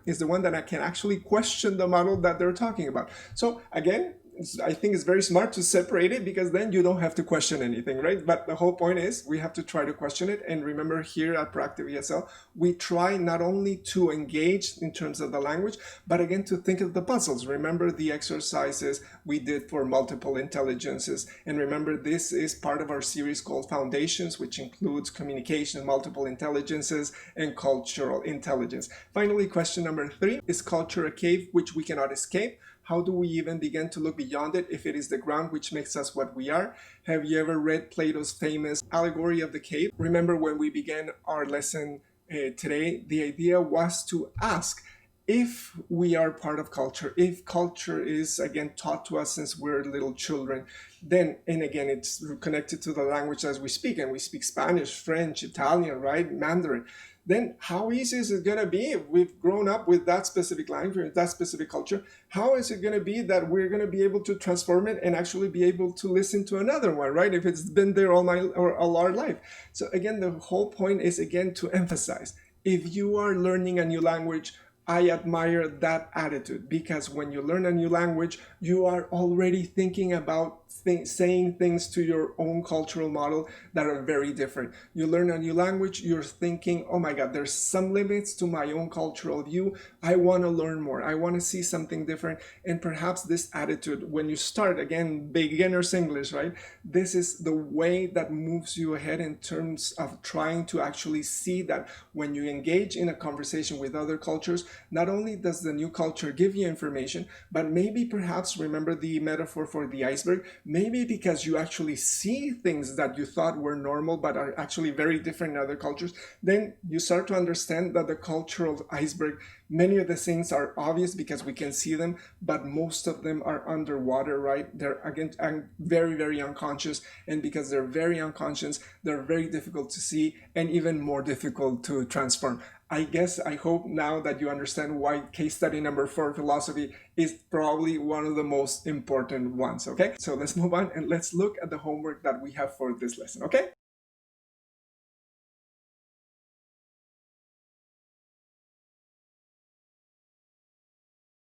is the one that I can actually question the model that they're talking about. So again, I think it's very smart to separate it, because then you don't have to question anything, right? But the whole point is we have to try to question it. And remember, here at Proactive ESL, we try not only to engage in terms of the language, but again, to think of the puzzles. Remember the exercises we did for multiple intelligences. And remember, this is part of our series called Foundations, which includes communication, multiple intelligences, and cultural intelligence. Finally, question number 3, is culture a cave which we cannot escape? How do we even begin to look beyond it if it is the ground which makes us what we are? Have you ever read Plato's famous allegory of the cave? Remember, when we began our lesson today, the idea was to ask if we are part of culture, if culture is again taught to us since we're little children, then, and again, it's connected to the language as we speak, and we speak Spanish, French, Italian, right, Mandarin. Then how easy is it going to be if we've grown up with that specific language, that specific culture? How is it going to be that we're going to be able to transform it and actually be able to listen to another one, right? If it's been there all our life. So again, the whole point is, again, to emphasize, if you are learning a new language, I admire that attitude, because when you learn a new language, you are already thinking about saying things to your own cultural model that are very different. You learn a new language, you're thinking, oh my God, there's some limits to my own cultural view. I want to learn more. I want to see something different. And perhaps this attitude, when you start, again, beginner's English, right? This is the way that moves you ahead in terms of trying to actually see that when you engage in a conversation with other cultures, not only does the new culture give you information, but maybe perhaps, remember the metaphor for the iceberg, maybe because you actually see things that you thought were normal but are actually very different in other cultures, then you start to understand that the cultural iceberg, many of the things are obvious because we can see them, but most of them are underwater, right? They're, again, very, very unconscious. And because they're very unconscious, they're very difficult to see and even more difficult to transform. I hope now that you understand why case study number 4, philosophy, is probably one of the most important ones, okay? So let's move on and let's look at the homework that we have for this lesson, okay?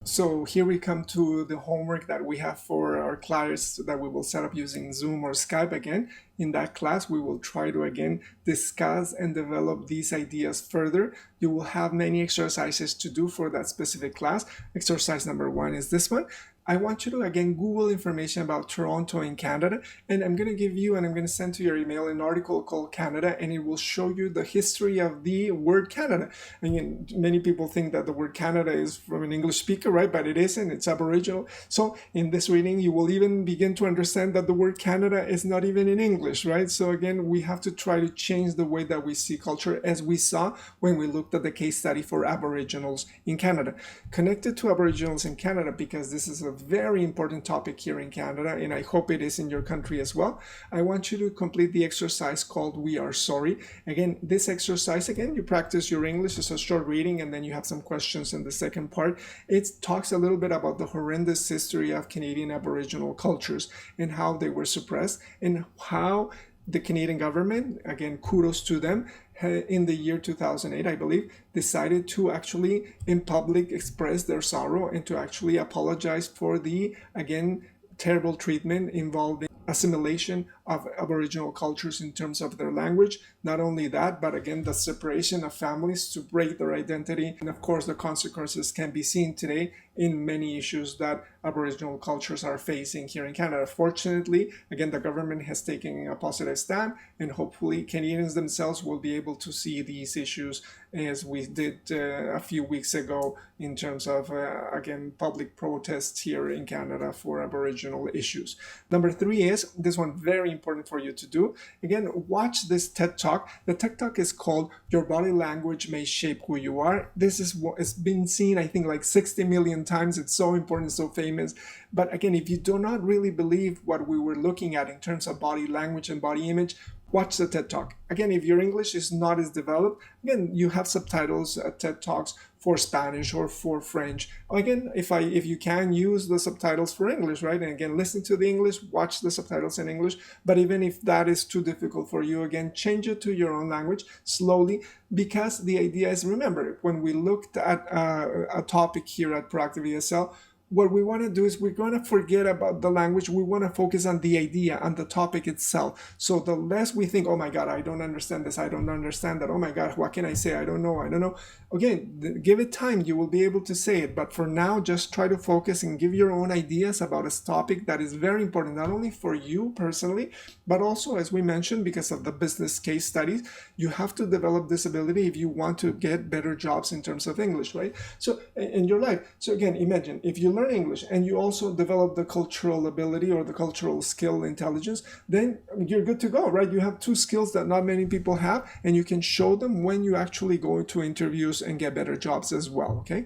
So here we come to the homework that we have for our class that we will set up using Zoom or Skype again. In that class, we will try to again discuss and develop these ideas further. You will have many exercises to do for that specific class. Exercise number 1 is this one. I want you to again Google information about Toronto in Canada, and I'm going to give you, and I'm going to send to your email, an article called Canada, and it will show you the history of the word Canada. I mean, many people think that the word Canada is from an English speaker, right? But it isn't, it's Aboriginal. So in this reading, you will even begin to understand that the word Canada is not even in English, right? So again, we have to try to change the way that we see culture, as we saw when we looked at the case study for Aboriginals in Canada. Connected to Aboriginals in Canada, because this is a very important topic here in Canada, and I hope it is in your country as well, I want you to complete the exercise called We Are Sorry. Again, this exercise, again, you practice your English. It's a short reading, and then you have some questions in the second part. It talks a little bit about the horrendous history of Canadian Aboriginal cultures and how they were suppressed, and how the Canadian government, again, kudos to them, in the year 2008, I believe, decided to actually in public express their sorrow and to actually apologize for the, again, terrible treatment involving assimilation of Aboriginal cultures in terms of their language. Not only that, but again, the separation of families to break their identity. And of course, the consequences can be seen today in many issues that Aboriginal cultures are facing here in Canada. Fortunately, again, the government has taken a positive stand, and hopefully Canadians themselves will be able to see these issues as we did a few weeks ago in terms of, again, public protests here in Canada for Aboriginal issues. Number 3 is, this one very important for you to do. Again, watch this TED Talk. The TED Talk is called Your Body Language May Shape Who You Are. This is what has been seen, I think, like 60 million times. It's so important, so famous. But again, if you do not really believe what we were looking at in terms of body language and body image, watch the TED Talk. Again, if your English is not as developed, again, you have subtitles, TED Talks for Spanish or for French. Again, if you can, use the subtitles for English, right? And again, listen to the English, watch the subtitles in English. But even if that is too difficult for you, again, change it to your own language slowly, because the idea is, remember, when we looked at a topic here at Proactive ESL, what we want to do is we're going to forget about the language. We want to focus on the idea, on the topic itself. So the less we think, oh my God, I don't understand this, I don't understand that, oh my God, what can I say? I don't know. Again, give it time. You will be able to say it. But for now, just try to focus and give your own ideas about a topic that is very important, not only for you personally, but also, as we mentioned, because of the business case studies, you have to develop this ability if you want to get better jobs in terms of English, right? So in your life. So again, imagine if you learn English and you also develop the cultural ability or the cultural skill intelligence, then you're good to go, right? You have two skills that not many people have, and you can show them when you actually go to interviews and get better jobs as well, okay?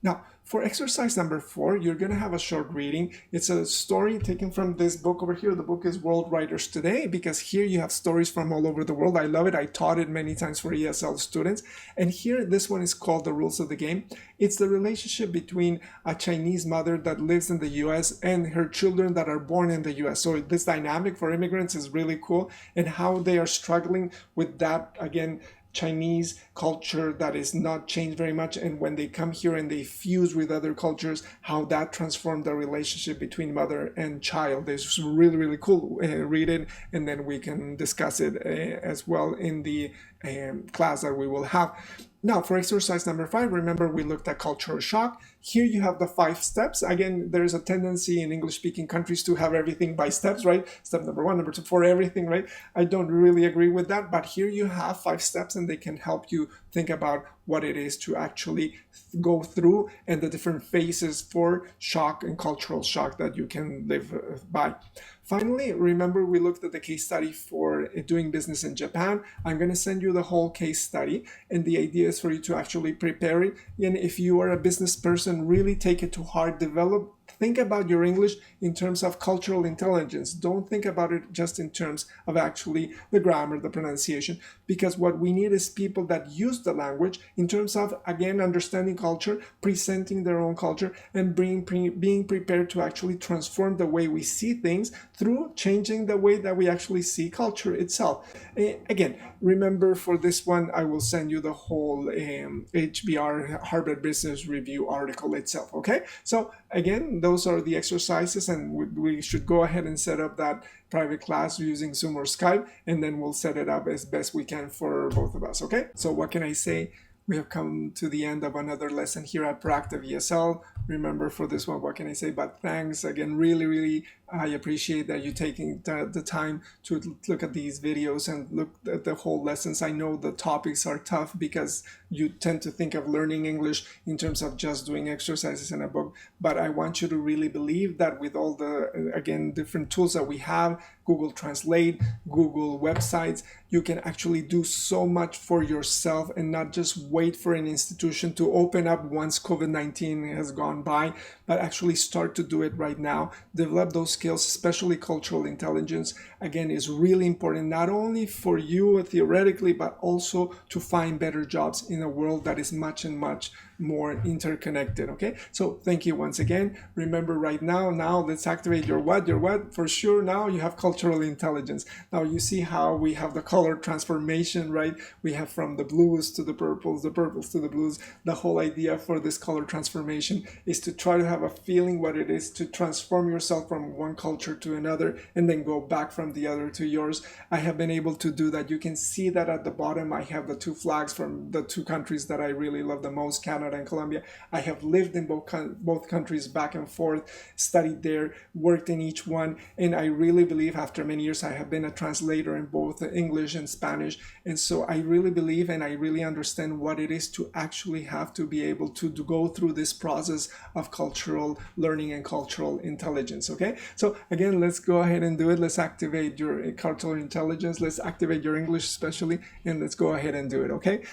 Now, for exercise number 4, you're going to have a short reading. It's a story taken from this book over here. The book is World Writers Today, because here you have stories from all over the world. I love it. I taught it many times for ESL students. And here, this one is called The Rules of the Game. It's the relationship between a Chinese mother that lives in the US and her children that are born in the US. So this dynamic for immigrants is really cool, and how they are struggling with that, again, Chinese culture that is not changed very much, and when they come here and they fuse with other cultures, how that transformed the relationship between mother and child. It's really, really cool. Read it, and then we can discuss it as well in the class that we will have. Now, for exercise number 5, remember we looked at cultural shock. Here you have the 5 steps. Again, there's a tendency in English-speaking countries to have everything by steps, right? Step number 1, number 2, for everything, right? I don't really agree with that, but here you have 5 steps, and they can help you think about what it is to actually go through and the different phases for shock and cultural shock that you can live by. Finally, remember we looked at the case study for doing business in Japan. I'm going to send you the whole case study, and the idea is for you to actually prepare it. And if you are a business person, really take it to heart, think about your English in terms of cultural intelligence. Don't think about it just in terms of actually the grammar, the pronunciation, because what we need is people that use the language in terms of, again, understanding culture, presenting their own culture, and being prepared to actually transform the way we see things through changing the way that we actually see culture itself. Again, remember for this one, I will send you the whole HBR, Harvard Business Review article itself, okay? So again, those are the exercises, and we should go ahead and set up that private class using Zoom or Skype, and then we'll set it up as best we can for both of us, okay? So what can I say? We have come to the end of another lesson here at Proactive ESL. Remember, for this one, what can I say? But thanks again, really, I appreciate that you taking the time to look at these videos and look at the whole lessons. I know the topics are tough because you tend to think of learning English in terms of just doing exercises in a book, but I want you to really believe that with all the, again, different tools that we have, Google Translate, Google websites, you can actually do so much for yourself and not just wait for an institution to open up once COVID-19 has gone by, but actually start to do it right now. Develop those skills, especially cultural intelligence, again, is really important, not only for you theoretically, but also to find better jobs in a world that is much more interconnected, okay? So thank you once again. Remember right now let's activate your what? For sure, now you have cultural intelligence. Now you see how we have the color transformation, right? We have from the blues to the purples to the blues. The whole idea for this color transformation is to try to have a feeling what it is to transform yourself from one culture to another and then go back from the other to yours. I have been able to do that. You can see that at the bottom I have the 2 flags from the 2 countries that I really love the most, Canada and Colombia. I have lived in both countries back and forth, studied there, worked in each one, and I really believe after many years I have been a translator in both English and Spanish, and so I really believe and I really understand what it is to actually have to be able to go through this process of cultural learning and cultural intelligence, okay? So again, let's go ahead and do it. Let's activate your cultural intelligence, let's activate your English especially, and let's go ahead and do it, okay?